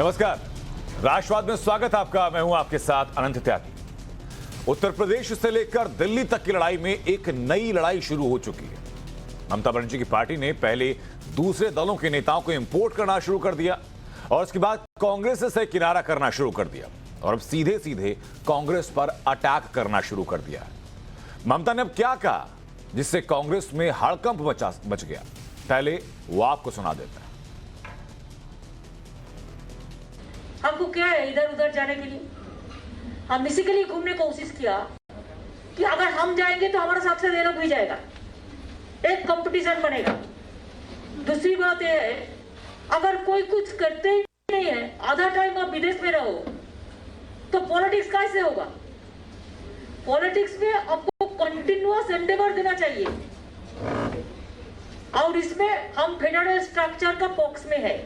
नमस्कार, राष्ट्रवाद में स्वागत आपका। मैं हूं आपके साथ अनंत त्यागी। उत्तर प्रदेश से लेकर दिल्ली तक की लड़ाई में एक नई लड़ाई शुरू हो चुकी है। ममता बनर्जी की पार्टी ने पहले दूसरे दलों के नेताओं को इंपोर्ट करना शुरू कर दिया और उसके बाद कांग्रेस से किनारा करना शुरू कर दिया और अब सीधे सीधे कांग्रेस पर अटैक करना शुरू कर दिया है। ममता ने अब क्या कहा जिससे कांग्रेस में हड़कंप मच गया, पहले वो आपको सुना देता है। हमको क्या है इधर उधर जाने के लिए, हम इसी के लिए घूमने की कोशिश किया कि अगर हम जाएंगे तो हमारे साथ से ये लोग भी जाएगा, एक कंपटीशन बनेगा। दूसरी बात यह है, अगर कोई कुछ करते ही नहीं है, आधा टाइम आप विदेश में रहो तो पॉलिटिक्स कैसे होगा? पॉलिटिक्स में आपको कंटिन्यूअस एंडेवर देना चाहिए और इसमें हम फेडरल स्ट्रक्चर का पॉक्स में है।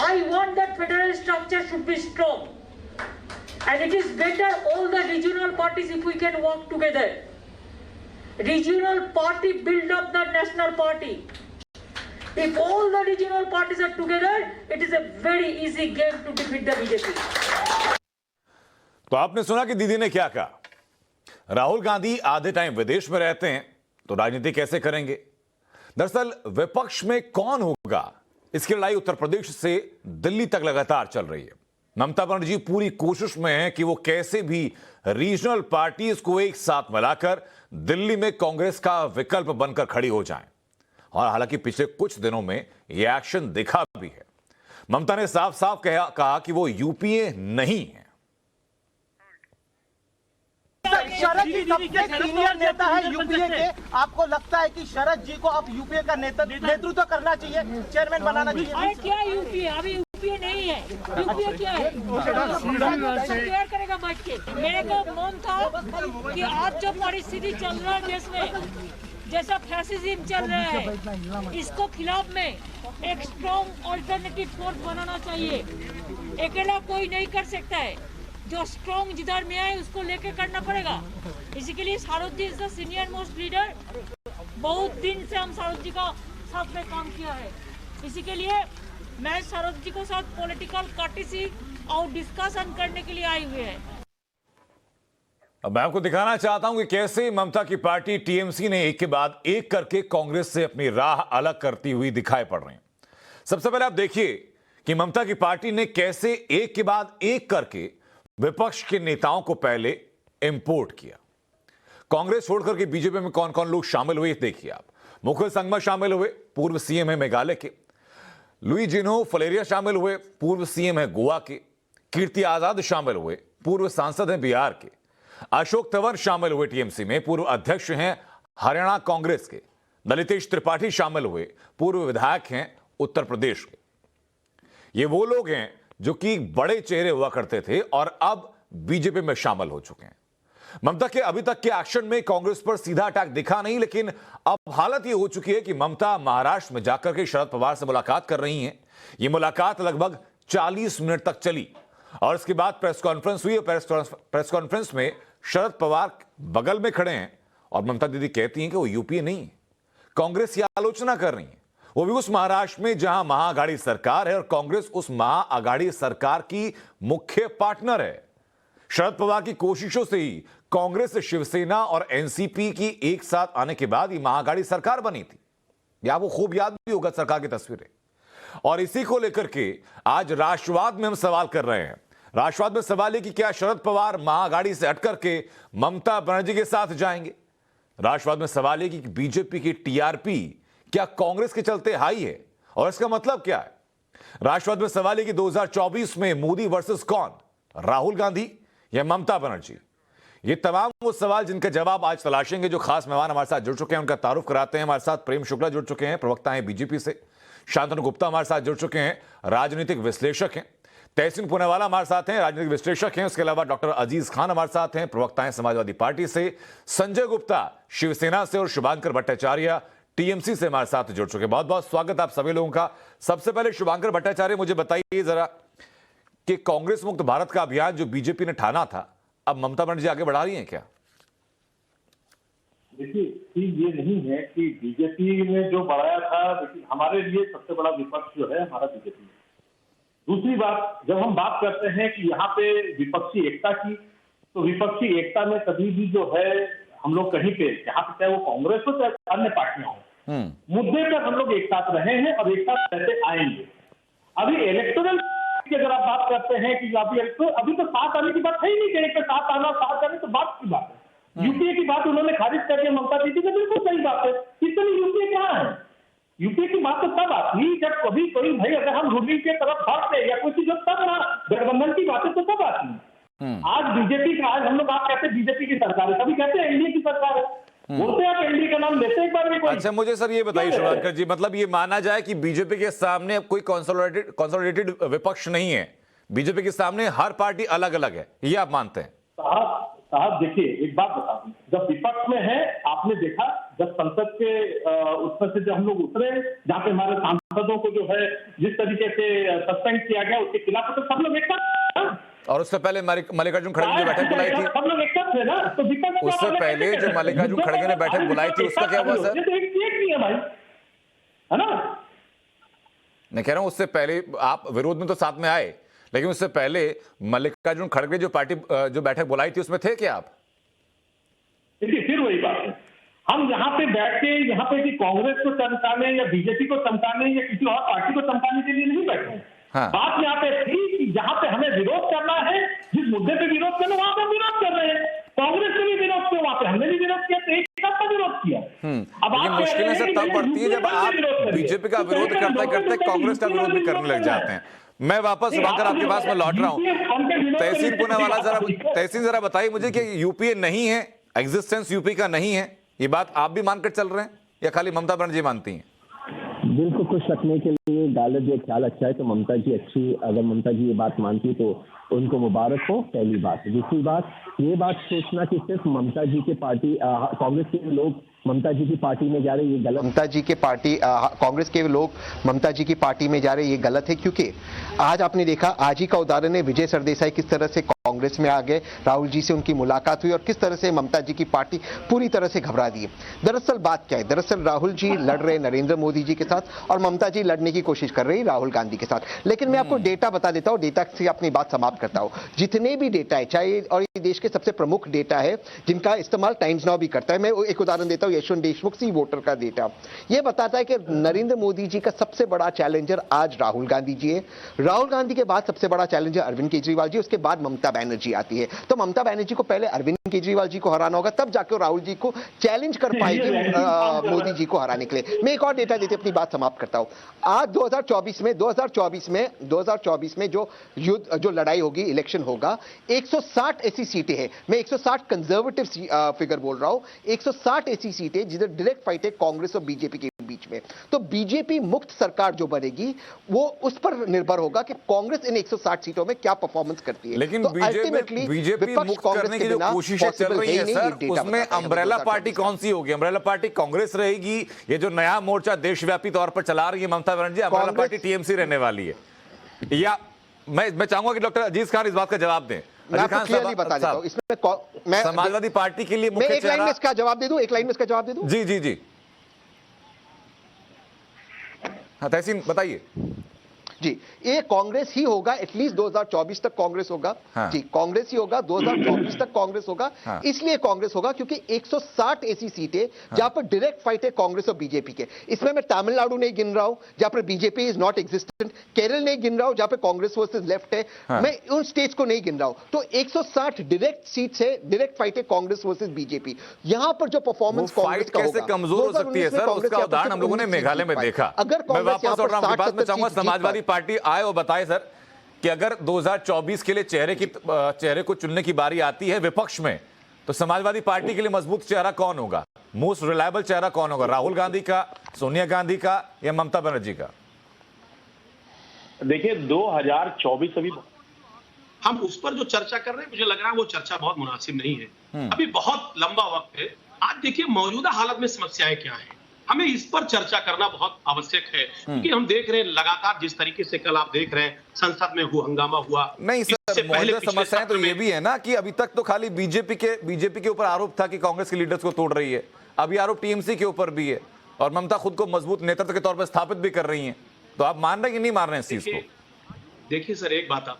I want that federal structure should be strong, and it is better all the regional parties if we can work together. Regional party build up the national party. If all the regional parties are together, it is a very easy game to defeat the BJP. तो आपने सुना कि दीदी ने क्या कहा। राहुल गांधी आधे time विदेश में रहते हैं तो राजनीति कैसे करेंगे? दरअसल विपक्ष में कौन होगा, इसकी लड़ाई उत्तर प्रदेश से दिल्ली तक लगातार चल रही है। ममता बनर्जी पूरी कोशिश में है कि वो कैसे भी रीजनल पार्टीज को एक साथ मिलाकर दिल्ली में कांग्रेस का विकल्प बनकर खड़ी हो जाएं। और हालांकि पिछले कुछ दिनों में यह एक्शन दिखा भी है। ममता ने साफ साफ कहा कि वो यूपीए नहीं है। शरद जी सबसे सीनियर नेता है यूपीए के। आपको लगता है कि शरद जी को अब यूपीए का नेतृत्व करना चाहिए, चेयरमैन बनाना चाहिए? क्या यूपीए? अभी यूपीए नहीं है। यूपीए क्या है? शेयर करेगा बैठ के। मेरे को मन था कि आज जो परिस्थिति चल रहा है देश में, जैसा फैसिज्म चल रहा है, इसको खिलाफ में एक स्ट्रॉन्ग ऑल्टरनेटिव फोर्स बनाना चाहिए। अकेला कोई नहीं कर सकता है, जो स्ट्रॉन्ग जिधर में आए उसको लेके करना पड़ेगा। इसी के लिए Sharad ji is the senior most leader. बहुत दिन से हम शारद जी का साथ में काम किया है। इसी के लिए मैं शारद जी को साथ पॉलिटिकल कार्टेसी और डिस्कशन करने के लिए आई हुई है। अब मैं आपको दिखाना चाहता हूं कि कैसे ममता की पार्टी टीएमसी ने एक के बाद एक करके कांग्रेस से अपनी राह अलग करती हुई दिखाई पड़ रही है। सबसे पहले आप देखिए कि ममता की पार्टी ने कैसे एक के बाद एक करके विपक्ष के नेताओं को पहले इंपोर्ट किया। कांग्रेस छोड़कर के बीजेपी में कौन कौन लोग शामिल हुए देखिए आप। मुकुल संगमा शामिल हुए, पूर्व सीएम है मेघालय के। लुई जिन्हो फलेरिया शामिल हुए, पूर्व सीएम है गोवा के। कीर्ति आजाद शामिल हुए, पूर्व सांसद हैं बिहार के। अशोक तंवर शामिल हुए टीएमसी में, पूर्व अध्यक्ष हैं हरियाणा कांग्रेस के। ललितेश त्रिपाठी शामिल हुए, पूर्व विधायक हैं उत्तर प्रदेश के। ये वो लोग हैं जो कि बड़े चेहरे हुआ करते थे और अब बीजेपी में शामिल हो चुके हैं। ममता के अभी तक के एक्शन में कांग्रेस पर सीधा अटैक दिखा नहीं, लेकिन अब हालत यह हो चुकी है कि ममता महाराष्ट्र में जाकर के शरद पवार से मुलाकात कर रही हैं। यह मुलाकात लगभग 40 मिनट तक चली और इसके बाद प्रेस कॉन्फ्रेंस हुई। प्रेस कॉन्फ्रेंस में शरद पवार बगल में खड़े हैं और ममता दीदी कहती हैं कि वो यूपीए नहीं है। कांग्रेस की आलोचना कर रही है, वो भी उस महाराष्ट्र में जहां महाअघाड़ी सरकार है और कांग्रेस उस महाअघाड़ी सरकार की मुख्य पार्टनर है। शरद पवार की कोशिशों से ही कांग्रेस, शिवसेना और एनसीपी की एक साथ आने के बाद ही महाअघाड़ी सरकार बनी थी। या वो खूब याद भी होगा सरकार की तस्वीरें। और इसी को लेकर के आज राष्ट्रवाद में हम सवाल कर रहे हैं। राष्ट्रवाद में सवाल है कि क्या शरद पवार महाअघाड़ी से हट करके ममता बनर्जी के साथ जाएंगे? राष्ट्रवाद में सवाल है कि बीजेपी की टीआरपी क्या कांग्रेस के चलते हाई है और इसका मतलब क्या है? राष्ट्रवाद में सवाल है कि 2024 में मोदी वर्सेस कौन, राहुल गांधी या ममता बनर्जी? ये तमाम वो सवाल जिनका जवाब आज तलाशेंगे। जो खास मेहमान हमारे साथ जुड़ चुके हैं उनका तारुफ कराते हैं। हमारे साथ प्रेम शुक्ला जुड़ चुके हैं, प्रवक्ता हैं बीजेपी से। शांतनु गुप्ता हमारे साथ जुड़ चुके हैं, राजनीतिक विश्लेषक हैं। तहसीन पुनेवाला हमारे साथ हैं, राजनीतिक विश्लेषक हैं। उसके अलावा डॉक्टर अजीज खान हमारे साथ हैं, प्रवक्ता हैं समाजवादी पार्टी से। संजय गुप्ता शिवसेना से और शुभांकर भट्टाचार्य टीएमसी से हमारे साथ जुड़ चुके हैं। बहुत बहुत स्वागत आप सभी लोगों का। सबसे पहले शुभांकर भट्टाचार्य, मुझे बताइए जरा कि कांग्रेस मुक्त भारत का अभियान जो बीजेपी ने ठाना था, अब ममता बनर्जी आगे बढ़ा रही हैं क्या? देखिए, चीज ये नहीं है कि बीजेपी ने जो बढ़ाया था, लेकिन हमारे लिए सबसे बड़ा विपक्ष जो है हमारा बीजेपी है। दूसरी बात, जब हम बात करते हैं कि यहाँ पे विपक्षी एकता की, तो विपक्षी एकता में कभी भी जो है हम लोग कहीं पे, यहाँ पे चाहे वो कांग्रेस हो चाहे अन्य पार्टियां हो, मुद्दे पर हम लोग एक साथ रहे हैं और एक साथ रहते आएंगे। अभी इलेक्टोरल की अगर आप बात करते हैं कि अभी तो साथ आने की बात है ही नहीं, कहीं पे साथ आना साथ आने तो बात की बात है। यूपीए की बात उन्होंने खारिज कर दिया ममता दीदी ने, बिल्कुल सही बात है। इतनी यूपीए कहाँ है? यूपीए की बात तो तब आती जब कभी कोई भाई अगर हम रूलिंग की तरफ भागते या कोई चीज तब ना, गठबंधन की बातें तो तब आती है। आज बीजेपी का, आज हम लोग आप कहते हैं बीजेपी की सरकार है, कभी कहते हैं एनडीए की सरकार है, बोलते हैं आप एनडीए का नाम लेते एक बार भी कोई। अच्छा मुझे सर ये बताइए शुभांकर जी, मतलब ये माना जाए कि बीजेपी के सामने अब कोई कंसोलिडेटेड विपक्ष नहीं है, बीजेपी के सामने हर पार्टी अलग अलग है, ये आप मानते हैं? साहब देखिए, एक बात बता दूं, जब विपक्ष में है, आपने देखा जब संसद के उसमें से जब हम लोग उतरे, जहाँ पे हमारे सांसदों को जो है जिस तरीके से सस्पेंड किया गया, उसके खिलाफ तो सब लोग एक साथ, और उससे पहले मल्लिकार्जुन खड़गे ने बैठक बुलाई थी, सब लोग एक साथ थे ना, तो विपक्ष उससे पहले जो मल्लिकार्जुन खड़गे ने बैठक बुलाई थी उसका क्या हुआ सर? एक नहीं है भाई, है ना? मैं कह रहा हूं उससे पहले आप विरोध में तो साथ में आए, लेकिन उससे पहले मल्लिकार्जुन खड़गे जो पार्टी जो बैठक बुलाई थी उसमें थे क्या आप? देखिए फिर वही बात है, हम यहाँ पे बैठ के यहाँ पे कि कांग्रेस को चमकाने या बीजेपी को चमकाने या किसी और पार्टी को चमकाने के लिए नहीं बैठे हैं। हाँ। बात यहाँ पे थी कि जहाँ पे हमें विरोध करना है, जिस मुद्दे पे विरोध करना वहां पे विरोध कर रहे हैं। कांग्रेस ने भी विरोध किया, वहां पे हमने भी विरोध किया, तो एक साथ विरोध किया। अब ये मुश्किलें से तब पड़ती है जब आप बीजेपी का विरोध करते करते कांग्रेस का विरोध भी करने लग जाते हैं। मैं वापस शुभांकर आपके पास में लौट रहा हूं। तहसीन पूनावाला जरा बताइए मुझे कि यूपीए नहीं है, एग्जिस्टेंस यूपी का नहीं है, ये बात आप भी मानकर चल रहे हैं या खाली ममता बनर्जी मानती हैं? दिल को खुश रखने के लिए गालिब ये ख्याल अच्छा है तो ममता जी अच्छी, अगर ममता जी ये बात मानती तो उनको मुबारक हो, पहली बात। दूसरी बात, ये बात सोचना कि सिर्फ ममता जी के पार्टी कांग्रेस के लोग ममता जी की पार्टी में जा रहे, ये गलत। ममता जी के पार्टी कांग्रेस के लोग ममता जी की पार्टी में जा रहे, ये गलत है, क्योंकि आज आपने देखा, आज ही का उदाहरण है विजय सरदेसाई किस तरह से कांग्रेस में आ गए, राहुल जी से उनकी मुलाकात हुई और किस तरह से ममता जी की पार्टी पूरी तरह से घबरा दी। दरअसल बात क्या है, दरअसल राहुल जी लड़ रहे नरेंद्र मोदी जी के साथ और ममता जी लड़ने की कोशिश कर रही राहुल गांधी के साथ। लेकिन मैं आपको डेटा बता देता हूं, डेटा से अपनी बात समाप्त करता हूं। जितने भी डेटा है, चाहे और ये देश के सबसे प्रमुख डेटा है जिनका इस्तेमाल टाइम्स नाउ भी करता है, मैं एक उदाहरण देता हूं, यशवंत देशमुख सी वोटर का डेटा, यह बताता है कि नरेंद्र मोदी जी का सबसे बड़ा चैलेंजर आज राहुल गांधी जी है। राहुल गांधी के बाद सबसे बड़ा चैलेंजर अरविंद केजरीवाल जी, उसके बाद ममता बनर्जी आती है। तो ममता बनर्जी को पहले अरविंद केजरीवाल जी को हराना होगा, तब जाकर राहुल जी को चैलेंज कर पाएगी मोदी जी को हराने के लिए। मैं एक और डेटा देते अपनी बात समाप्त करता हूं। आज 2024 में जो युद्ध, जो लड़ाई होगी, इलेक्शन होगा, 160 ऐसी सीटें हैं, मैं 160 कंजर्वेटिव फिगर बोल रहा हूं, 160 ऐसी सीटें जिधर डायरेक्ट फाइट है कांग्रेस और बीजेपी के बीच में। तो बीजेपी मुक्त सरकार जो बनेगी वो उस पर निर्भर होगा कि कांग्रेस इन 160 सीटों में क्या परफॉर्मेंस करती है। लेकिन तो बीजेपी मुक्त करने की जो कोशिशें चल रही है सर, उसमें अम्ब्रेला पार्टी कौन सी होगी? अम्ब्रेला पार्टी कांग्रेस रहेगी, ये जो नया मोर्चा देशव्यापी तौर पर चला रही है Mamata Banerjee, umbrella party TMC रहने वाली है? या मैं चाहूंगा कि डॉक्टर अजीज खान इस बात का जवाब दें। मैं आपको क्लियरली बता देता हूं, इसमें मैं समाजवादी पार्टी के लिए मैं एक लाइन में इसका जवाब दे दूं, एक लाइन में इसका जवाब दे दूं। जी जी जी, हाँ तहसीन बताइए। जी, ये कांग्रेस ही होगा, एटलीस्ट 2024 तक कांग्रेस होगा। हाँ। जी, कांग्रेस ही होगा, 2024 तक कांग्रेस होगा। हाँ। इसलिए कांग्रेस होगा क्योंकि 160 ऐसी सीटें जहां पर डायरेक्ट फाइट है कांग्रेस और बीजेपी के। इसमें मैं तमिलनाडु नहीं गिन रहा हूं जहां पर BJP is not existent, Kerala नहीं गिन रहा हूं जहां पर कांग्रेस वर्सेस लेफ्ट है। हाँ। मैं उन स्टेट्स को नहीं गिन रहा हूं। तो 160 डायरेक्ट सीट्स है, डायरेक्ट फाइट है कांग्रेस वर्सेस बीजेपी। यहां पर जो परफॉर्मेंस कांग्रेस का होगा, कैसे कमजोर हो सकती है सर, उसका उदाहरण हम लोगों ने मेघालय में देखा। अगर मैं वापस लौट रहा हूं, बात में चाहूंगा समाजवादी पार्टी आए और बताए सर कि अगर 2024 के लिए चेहरे को चुनने की बारी आती है विपक्ष में, तो समाजवादी पार्टी के लिए मजबूत चेहरा कौन होगा, मोस्ट रिलायबल चेहरा कौन होगा? राहुल गांधी का, सोनिया गांधी का या ममता बनर्जी का? देखिए 2024 अभी हम उस पर जो चर्चा कर रहे हैं, मुझे लग रहा है वो चर्चा बहुत मुनासिब नहीं है। अभी बहुत लंबा वक्त है। आज देखिए मौजूदा हालत में समस्याएं क्या हैं, हमें इस पर चर्चा करना बहुत आवश्यक है, क्योंकि हम देख रहे हैं लगातार जिस तरीके से कल आप देख रहे हैं संसद में हंगामा हुआ। नहीं सर, मौजूदा समस्याएं तो ये भी है ना कि अभी तक तो खाली बीजेपी के ऊपर आरोप था कि कांग्रेस के लीडर्स को तोड़ रही है, अभी आरोप टीएमसी के ऊपर भी है और ममता खुद को मजबूत नेतृत्व के तौर पर स्थापित भी कर रही है। तो आप मान रहे हैं कि नहीं मान रहे हैं इस चीज को? देखिए सर, एक बात आप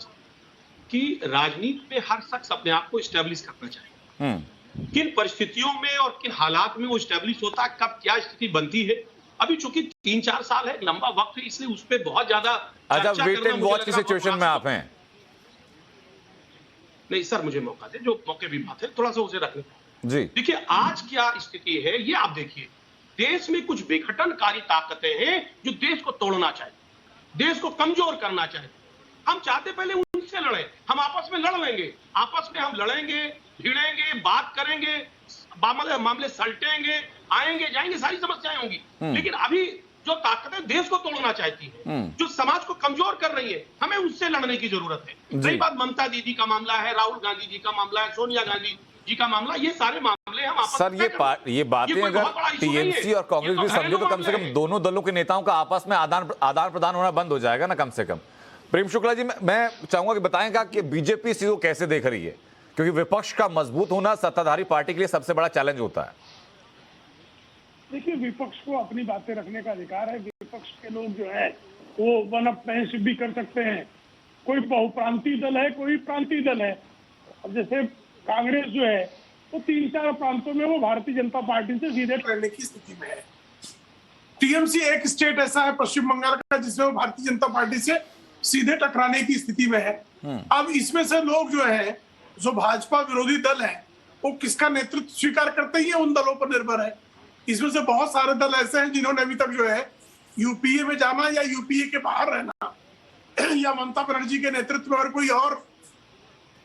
कि राजनीति में हर शख्स अपने आप को स्टैब्लिश करना चाहिए। किन परिस्थितियों में और किन हालात में वो स्टैब्लिश होता है, कब क्या स्थिति बनती है, अभी चूंकि 3-4 साल है, लंबा वक्त है, इसलिए उस पर बहुत ज्यादा अच्छा, वेट एंड वॉच की सिचुएशन में आप हैं? नहीं सर, मुझे मौका दे, जो मौके भी बात है थोड़ा सा उसे रखने जी। देखिए आज क्या स्थिति है ये आप देखिए, देश में कुछ विघटनकारी ताकतें हैं जो देश को तोड़ना चाहती, देश को कमजोर करना चाहती। हम चाहते पहले उनसे लड़े, हम आपस में लड़ लेंगे, आपस में हम लड़ेंगे, भिड़ेंगे, बात करेंगे, मामले सलटेंगे, आएंगे जाएंगे, सारी समस्याएं होंगी। लेकिन अभी जो ताकतें देश को तोड़ना चाहती है, जो समाज को कमजोर कर रही है, हमें उससे लड़ने की जरूरत है। कई बात ममता दीदी का मामला है, राहुल गांधी जी का मामला है, सोनिया गांधी जी का मामला, ये सारे मामले हम आपस सर ये बातें अगर टीएमसी और कांग्रेस भी समझे तो कम से कम दोनों दलों के नेताओं का आपस में आदान प्रदान होना बंद हो जाएगा ना, कम से कम। प्रेम शुक्ला जी, मैं चाहूंगा कि बताएंगा कि बीजेपी इस चीज को कैसे देख रही है, क्योंकि विपक्ष का मजबूत होना सत्ताधारी पार्टी के लिए सबसे बड़ा चैलेंज होता है। देखिए, विपक्ष को अपनी बातें रखने का अधिकार है। विपक्ष के लोग जो है वो वन अप महसूस भी कर सकते हैं। कोई बहुप्रांतीय दल है, कोई प्रांतीय दल है। अब जैसे कांग्रेस जो है वो 3-4 प्रांतों में वो भारतीय जनता पार्टी से सीधे लड़ने की स्थिति में है। टीएमसी एक स्टेट ऐसा है पश्चिम बंगाल का जिसमें वो भारतीय जनता पार्टी से सीधे टकराने की स्थिति में है। अब इसमें से लोग जो है, जो भाजपा विरोधी दल है, वो किसका नेतृत्व स्वीकार करते ही उन दलों पर निर्भर है। इसमें से बहुत सारे दल ऐसे हैं जिन्होंने अभी तक जो है यूपीए में जाना या यूपीए के बाहर रहना या ममता बनर्जी के नेतृत्व में अगर कोई और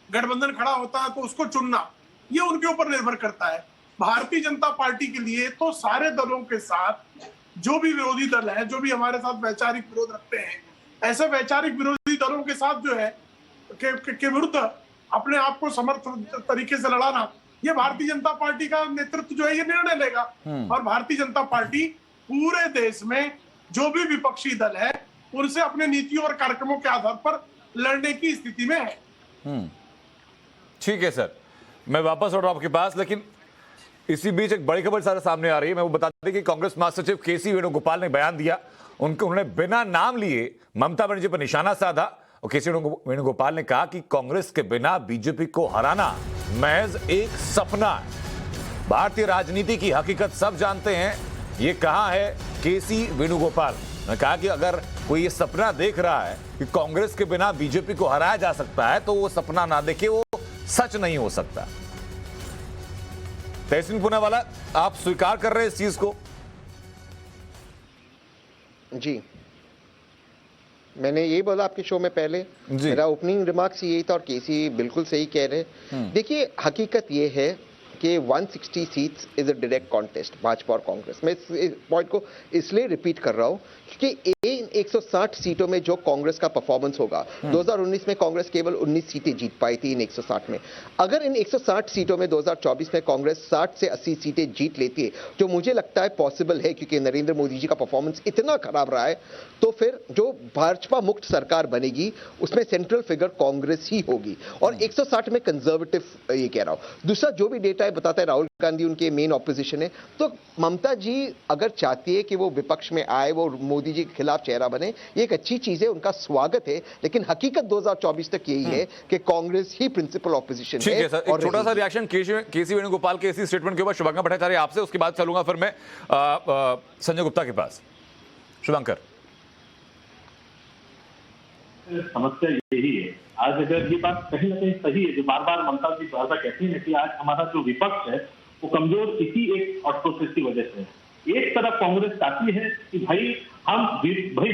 गठबंधन खड़ा होता है तो उसको चुनना, ये उनके ऊपर निर्भर करता है। भारतीय जनता पार्टी के लिए तो सारे दलों के साथ जो भी विरोधी दल है, जो भी हमारे साथ वैचारिक विरोध रखते हैं, ऐसे वैचारिक विरोधी दलों के साथ जो है के विरुद्ध अपने आप को समर्थ तरीके से लड़ाना, ये भारतीय जनता पार्टी का नेतृत्व जो है ये निर्णय लेगा। और भारतीय जनता पार्टी पूरे देश में जो भी विपक्षी दल है उनसे अपने नीतियों और कार्यक्रमों के आधार पर लड़ने की स्थिति में है। ठीक है सर, मैं वापस लौट रहा हूं आपके पास, लेकिन इसी बीच एक बड़ी खबर सारे सामने आ रही है। मैं वो बता दें कि कांग्रेस महासचिव केसी वेणुगोपाल ने बयान दिया, उन्होंने बिना नाम लिए ममता बनर्जी पर निशाना साधा और केसी वेणुगोपाल ने कहा कि कांग्रेस के बिना बीजेपी को हराना महज एक सपना है। भारतीय राजनीति की हकीकत सब जानते हैं, ये कहा है केसी वेणुगोपाल ने। कहा कि अगर कोई ये सपना देख रहा है कि कांग्रेस के बिना बीजेपी को हराया जा सकता है तो वो सपना ना देखे, वो सच नहीं हो सकता। तहसीन पूनावाला, आप स्वीकार कर रहे हैं इस चीज को? जी, मैंने यही बोला आपके शो में पहले, मेरा ओपनिंग रिमार्क्स यही था और केसी बिल्कुल सही कह रहे। देखिए, हकीकत ये है कि 160 seats is a direct contest Bhajpa और कांग्रेस। मैं इस पॉइंट को इसलिए रिपीट कर रहा हूं कि इन 160 सीटों में जो कांग्रेस का परफॉर्मेंस होगा, 2019 में कांग्रेस केवल 19 सीटें जीत पाई थी इन 160 में। अगर इन 160 सीटों में 2024 में कांग्रेस 60 से 80 सीटें जीत लेती है, जो मुझे लगता है पॉसिबल है क्योंकि नरेंद्र मोदी जी का परफॉर्मेंस इतना खराब रहा है, तो फिर जो भाजपा मुक्त सरकार बनेगी उसमें सेंट्रल फिगर कांग्रेस ही होगी। और 160 में कंजर्वेटिव ये कह रहा हूं। दूसरा जो भी डेटा है बताता है राहुल गांधी उनके मेन ऑपोजिशन है, तो ममता जी अगर चाहती है कि वो विपक्ष में आए, वो मोदी जी के खिलाफ चेहरा बने, ये एक अच्छी चीज है, उनका स्वागत है। लेकिन हकीकत 2024 तक यही है कि कांग्रेस ही प्रिंसिपल ऑपोजिशन है। ठीक है सर, एक छोटा सा रिएक्शन केसी वेणुगोपाल के इसी स्टेटमेंट के ऊपर शुभंकर भट्टाचार्य आपसे, उसके बाद चलूंगा फिर मैं संजय गुप्ता के पास। शुभंकर, समस्या यही है, आज अगर ये बात कहीं ना कहीं सही है जो बार बार ममता जी बार बार कहती है कि आज हमारा जो विपक्ष है वो कमजोर इसी एक थॉट प्रोसेस की वजह से है। एक तरफ कांग्रेस चाहती है कि भाई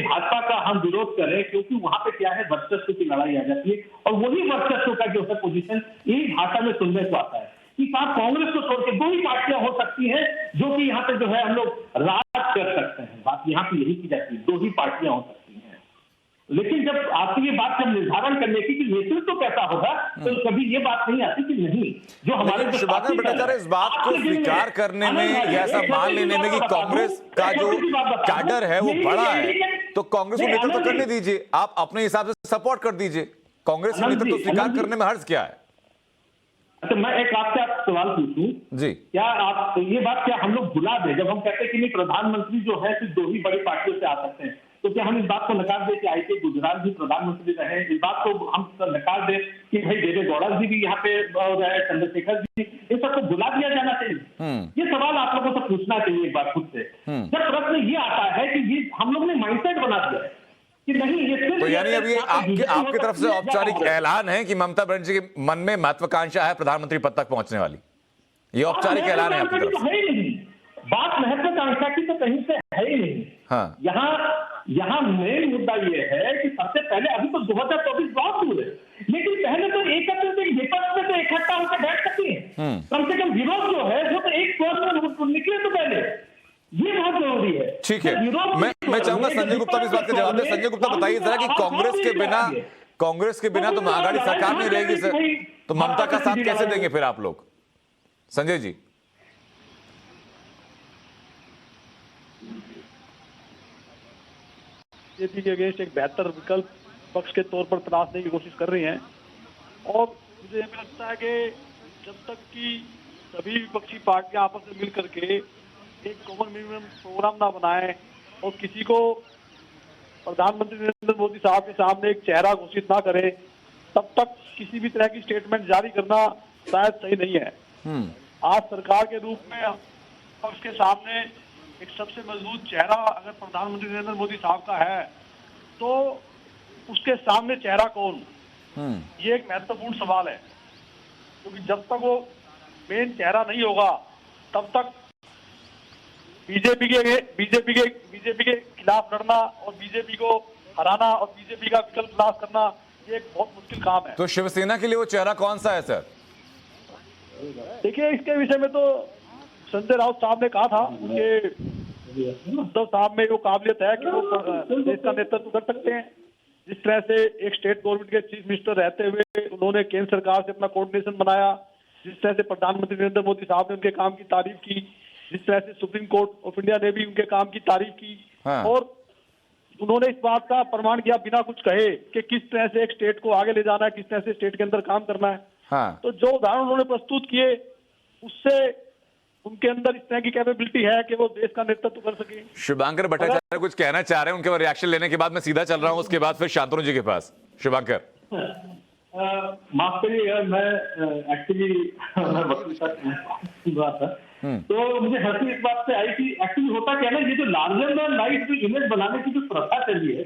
भाजपा का हम विरोध करें क्योंकि वहां पे क्या है, वर्चस्व की लड़ाई आ जाती है और वही वर्चस्व का जो है पोजीशन एक भाषा में सुनने को आता है कि आप कांग्रेस को छोड़ के दो ही पार्टियां हो सकती हैं जो कि यहाँ पे जो है हम लोग राज कर सकते हैं। बात यहाँ पे यही की जाती है, दो ही पार्टियां हो सकती हैं। लेकिन जब आपकी ये बात जब निर्धारण करने की कि नेतृत्व कैसा होगा तो कभी ये बात नहीं आती कि नहीं जो हमारे शुभंकर भट्टाचार्य इस बात को स्वीकार करने में या ऐसा मान लेने में कि कांग्रेस का जो कैडर है वो बड़ा है, तो कांग्रेस को नेतृत्व करने दीजिए, आप अपने हिसाब से सपोर्ट कर दीजिए। कांग्रेस का नेतृत्व स्वीकार करने में हर्ज क्या है? अच्छा, मैं एक आपसे सवाल पूछूं जी, क्या आप ये बात क्या हम लोग भुला दें जब हम कहते हैं कि नहीं प्रधानमंत्री जो है सिर्फ दो ही बड़ी पार्टियों से आ सकते हैं? तो क्या हम इस बात को नकार दें कि आईके गुजराल भी प्रधानमंत्री रहे, इस बात को हम नकार दें कि भाई देवेगौड़ा जी भी यहाँ पे रहे, चंद्रशेखर जी, इन सबको बुला दिया जाना चाहिए? ये सवाल आप लोगों से पूछना चाहिए एक बार खुद से। जब प्रश्न ये आता है कि ये हम लोग ने माइंडसेट बना दिया है कि नहीं, ये सिर्फ तो यानी अभी आपकी तरफ से औपचारिक ऐलान है कि ममता बनर्जी के मन में महत्वाकांक्षा है प्रधानमंत्री पद तक पहुंचने वाली, ये औपचारिक ऐलान है आपकी तरफ से? है ही नहीं, बात महत्वाकांक्षा की तो कहीं से है ही नहीं। हाँ। यहाँ मेन मुद्दा ये है कि सबसे पहले, अभी तो 2024 बहुत दूर है, लेकिन पहले तो विपक्ष में तो इकट्ठा होकर बैठ सकती है, कम से कम विरोध जो है वो तो एक स्वर में निकले तो पहले, ये बहुत जरूरी है। ठीक है, मैं चाहूंगा संजय गुप्ता भी इस बात का जवाब दे। संजय गुप्ता बताइए जरा कि कांग्रेस के बिना तो महाअघाड़ी सरकार नहीं रहेगी सर, तो ममता का साथ कैसे देंगे फिर आप लोग? संजय जी। बीजेपी के अगेंस्ट एक बेहतर विकल्प पक्ष के तौर पर तलाशने की कोशिश कर रही हैं, और मुझे ये लगता है कि जब तक कि सभी विपक्षी पार्टियां आपस में मिल करके एक कॉमन मिनिमम प्रोग्राम ना बनाए और किसी को प्रधानमंत्री नरेंद्र मोदी साहब के सामने एक चेहरा घोषित ना करे, तब तक किसी भी तरह की स्टेटमेंट जारी करना शायद सही नहीं है। आज सरकार के रूप में पक्ष के सामने एक सबसे मजबूत चेहरा अगर प्रधानमंत्री नरेंद्र मोदी साहब का है, तो उसके सामने चेहरा कौन, ये एक महत्वपूर्ण सवाल है, क्योंकि जब तक वो मेन चेहरा नहीं होगा तब तक बीजेपी के खिलाफ लड़ना और बीजेपी को हराना और बीजेपी का विकल्प तलाश करना, ये एक बहुत मुश्किल काम है। तो शिवसेना के लिए वो चेहरा कौन सा है सर? देखिए, इसके विषय में तो संजय राउत साहब ने कहा था, उनके उद्धव साहब में वो काबिलियत है कि वो देश का नेतृत्व कर सकते हैं। जिस तरह से एक स्टेट गवर्नमेंट के चीफ मिनिस्टर रहते हुए उन्होंने केंद्र सरकार से अपना कोऑर्डिनेशन बनाया, जिस तरह से प्रधानमंत्री नरेंद्र मोदी साहब ने उनके काम की तारीफ की, जिस तरह से सुप्रीम कोर्ट ऑफ इंडिया ने भी उनके काम की तारीफ की, और उन्होंने इस बात का प्रमाण किया बिना कुछ कहे कि किस तरह से एक स्टेट को आगे ले जाना है, किस तरह से स्टेट के अंदर काम करना है। तो जो उदाहरण उन्होंने प्रस्तुत किए, उससे उनके अंदर इस तरह की कैपेबिलिटी है कि वो देश का नेतृत्व कर सके। शुभांकर भट्टाचार्य कुछ कहना चाह रहे हैं, उनके रिएक्शन लेने के बाद मैं सीधा चल रहा हूं, उसके बाद फिर शांतनु जी के पास। शुभांकर। माफ करिएगा, मैं एक्चुअली तो मुझे हंसी इस बात से आई कि एक्चुअली होता क्या है ना, ये जो लार्जर देन लाइफ जो इमेज बनाने की जो प्रथा चली है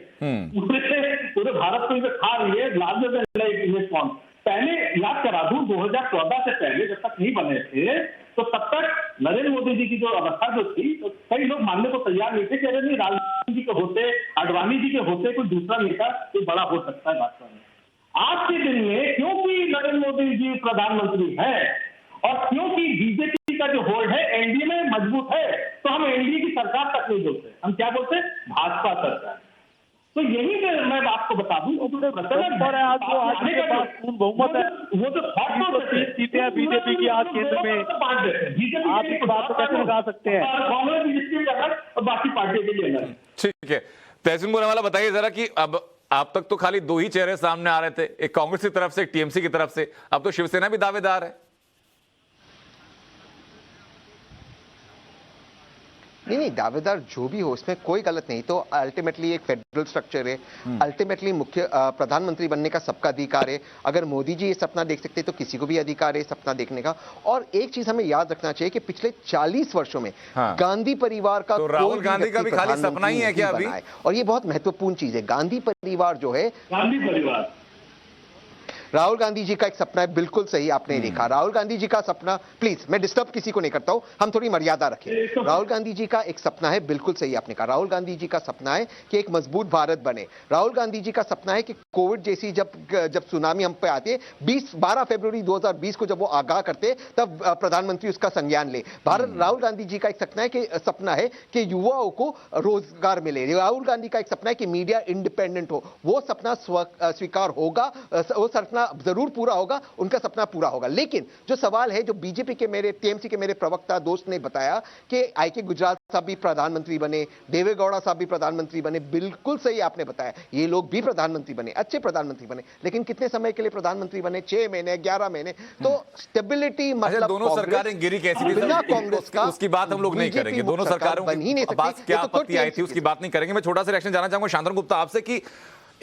पूरे भारत को खा रही है, लार्जर देन लाइफ इमेज कौन। पहले याद करा दूं, 2014 से पहले जब तक नहीं बने थे तो तब तक नरेंद्र मोदी जी की जो अवस्था जो थी, तो कई लोग मानने को तैयार नहीं थे कि अरे नहीं, राहुल गांधी जी के होते, आडवाणी जी के होते कोई दूसरा नेता कोई बड़ा हो सकता है भाजपा में। आज के दिन में क्योंकि नरेंद्र मोदी जी प्रधानमंत्री है और क्योंकि बीजेपी का जो होल्ड है एनडीए में मजबूत है, तो हम एनडीए की सरकार तक नहीं बोलते, हम क्या बोलते हैं, भाजपा सरकार। तो यही मैं आपको बता दूं, बहुमत है, वो तो 3 सीटें हैं बीजेपी की आज केंद्र में, आप इस बात को कैसे लगा सकते हैं? कांग्रेस बीजेपी के अलग और बाकी पार्टियों के लिए अलग। ठीक है, तहसीन बोरावाला बताइए जरा कि अब आप तक तो खाली 2 ही चेहरे सामने आ रहे थे, एक कांग्रेस की तरफ से, एक टीएमसी की तरफ से, अब तो शिवसेना भी दावेदार है। नहीं, दावेदार जो भी हो इसमें कोई गलत नहीं। तो अल्टीमेटली एक फेडरल स्ट्रक्चर है, अल्टीमेटली मुख्य प्रधानमंत्री बनने का सबका अधिकार है। अगर मोदी जी ये सपना देख सकते हैं तो किसी को भी अधिकार है सपना देखने का। और एक चीज हमें याद रखना चाहिए कि पिछले 40 वर्षों में गांधी परिवार का तो राहुल गांधी का भी खाली सपना ही है क्या अभी? और ये बहुत महत्वपूर्ण चीज है। गांधी परिवार जो है, राहुल गांधी जी का एक सपना है, बिल्कुल सही आपने देखा। राहुल गांधी जी का सपना, प्लीज मैं डिस्टर्ब किसी को नहीं करता हूं, हम थोड़ी मर्यादा रखें। राहुल गांधी जी का एक सपना है, बिल्कुल सही आपने कहा। राहुल गांधी जी का सपना है कि एक मजबूत भारत बने। राहुल गांधी जी का सपना है कि कोविड जैसी जब सुनामी हम पे आती है, 12 फरवरी 2020 को जब वो आगाह करते तब प्रधानमंत्री उसका संज्ञान ले। राहुल गांधी जी का एक सपना है कि युवाओं को रोजगार मिले। राहुल गांधी का एक सपना है कि मीडिया इंडिपेंडेंट हो। वो सपना स्वीकार होगा, वो सपना जरूर पूरा होगा, उनका सपना पूरा होगा। लेकिन जो सवाल है, जो बीजेपी के टीएमसी के मेरे प्रवक्ता दोस्त ने बताया कि आईके गुजराल साहब भी प्रधानमंत्री बने, देवेगौड़ा साहब भी प्रधानमंत्री बने, बिल्कुल सही आपने बताया, ये लोग भी प्रधानमंत्री बने। अच्छे प्रधानमंत्री बने, लेकिन कितने समय के लिए प्रधानमंत्री बने? 6 महीने, 11 महीने। तो स्टेबिलिटी मतलब दोनों सरकारें गिरी कैसी थी कांग्रेस का, उसकी बात हम लोग नहीं करेंगे। दोनों सरकारों बन ही नहीं सकती, क्या आपत्ति आई थी उसकी बात नहीं करेंगे। मैं छोटा सा रिएक्शन जानना चाहूंगा शांतनु गुप्ता आपसे कि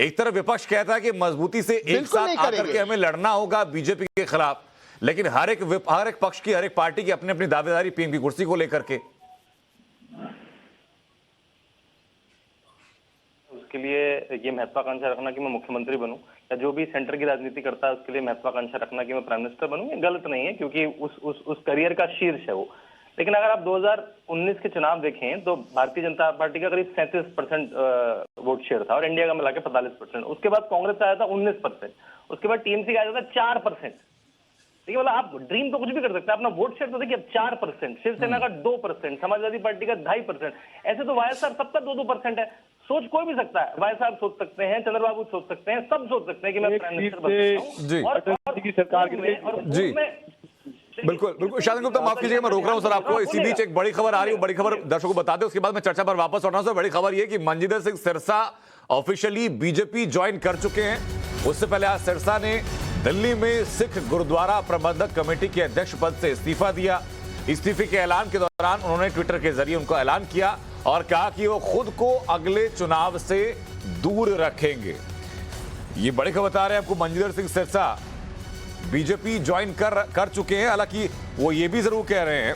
एक तरफ विपक्ष कहता है कि मजबूती से एक साथ आकर के हमें लड़ना होगा बीजेपी के खिलाफ, लेकिन हर एक पक्ष की, हर एक पार्टी की अपनी अपनी दावेदारी पीएम की कुर्सी को लेकर के। उसके लिए ये महत्वाकांक्षा रखना कि मैं मुख्यमंत्री बनूं, या जो भी सेंटर की राजनीति करता है उसके लिए महत्वाकांक्षा रखना कि मैं प्राइम मिनिस्टर बनूं, ये गलत नहीं है, क्योंकि उस करियर का शीर्ष है वो। लेकिन अगर आप 2019 के चुनाव देखें तो भारतीय जनता पार्टी का करीब 37% वोट शेयर था और इंडिया का मिला के 45%। उसके बाद कांग्रेस आया था 19%, उसके बाद टीएमसी का आया था 4%। देखिए मतलब आप ड्रीम तो कुछ भी कर सकते हैं, अपना वोट शेयर तो देखिए अब 4%, शिवसेना का 2%, समाजवादी पार्टी का 2.5%, ऐसे तो वाईएसआर सबका 2-2% है। सोच कोई भी सकता है, वाईएसआर सोच सकते हैं, चंद्रबाबू सोच सकते हैं, सब सोच सकते हैं कि मैं प्राइम मिनिस्टर बन सकता हूं। और सरकार जी बिल्कुल बिल्कुल। शांतनु गुप्ता माफ कीजिएगा, मैं रोक रहा हूं सर आपको। इसी बीच एक बड़ी खबर आ रही है, बड़ी खबर दर्शकों को बता दें, उसके बाद मैं चर्चा पर वापस लौटना हूं। बड़ी खबर यह कि Manjinder Singh Sirsa officially BJP join कर चुके हैं। उससे पहले आज सिरसा ने दिल्ली में सिख गुरुद्वारा प्रबंधक कमेटी के अध्यक्ष पद से इस्तीफा दिया। इस्तीफे के ऐलान के दौरान उन्होंने ट्विटर के जरिए उनको ऐलान किया और कहा कि वो खुद को अगले चुनाव से दूर रखेंगे। ये बड़ी खबर बता रहे हैं आपको, मनजिंदर सिंह सिरसा बीजेपी ज्वाइन कर चुके हैं। हालांकि वो ये भी जरूर कह रहे हैं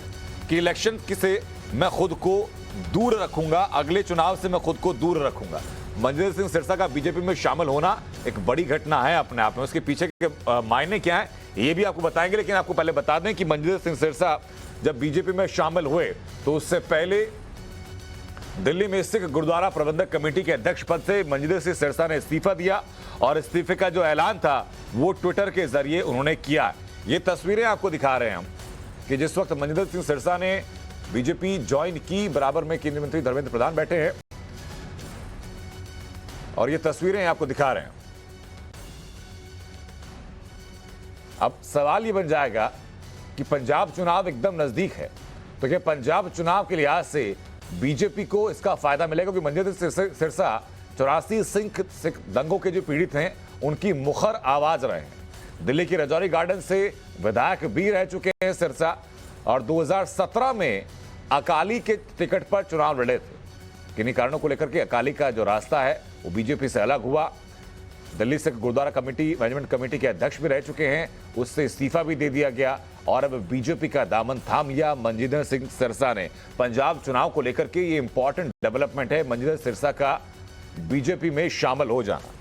कि इलेक्शन से मैं खुद को दूर रखूंगा, अगले चुनाव से मैं खुद को दूर रखूंगा। मनजिंदर सिंह सिरसा का बीजेपी में शामिल होना एक बड़ी घटना है अपने आप में। उसके पीछे के मायने क्या है ये भी आपको बताएंगे, लेकिन आपको पहले बता दें कि मनजिंदर सिंह सिरसा जब बीजेपी में शामिल हुए तो उससे पहले दिल्ली में सिख गुरुद्वारा प्रबंधक कमेटी के अध्यक्ष पद से मनजिंदर सिंह सिरसा ने इस्तीफा दिया और इस्तीफे का जो ऐलान था वो ट्विटर के जरिए उन्होंने किया। ये तस्वीरें आपको दिखा रहे हैं हम कि जिस वक्त मनजिंदर सिंह सिरसा ने बीजेपी ज्वाइन की, बराबर में केंद्रीय मंत्री धर्मेंद्र प्रधान बैठे हैं और ये तस्वीरें आपको दिखा रहे हैं। अब सवाल ये बन जाएगा कि पंजाब चुनाव एकदम नजदीक है, तो क्या पंजाब चुनाव के लिहाज से बीजेपी को इसका फायदा मिलेगा? क्योंकि मनजिंदर सिरसा 84 सिख दंगों के जो पीड़ित हैं उनकी मुखर आवाज रहे हैं। दिल्ली की रजौरी गार्डन से विधायक भी रह चुके हैं सिरसा और 2017 में अकाली के टिकट पर चुनाव लड़े थे। किन्हीं कारणों को लेकर के अकाली का जो रास्ता है वो बीजेपी से अलग हुआ। Delhi Sikh gurdwara committee management committee के अध्यक्ष भी रह चुके हैं, उससे इस्तीफा भी दे दिया गया और अब बीजेपी का दामन थाम लिया मनजिंदर सिंह सिरसा ने। पंजाब चुनाव को लेकर के ये इंपॉर्टेंट डेवलपमेंट है, मनजिंदर सिरसा का बीजेपी में शामिल हो जाना।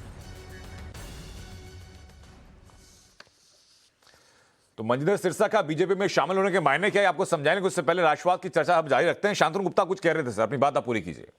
तो मनजिंदर सिरसा का बीजेपी में शामिल होने के मायने क्या है आपको समझाएंगे। उससे पहले राष्ट्रवाद की चर्चा हम जारी रखते हैं। शांतनु गुप्ता कुछ कह रहे थे सर, अपनी बात आप पूरी कीजिए।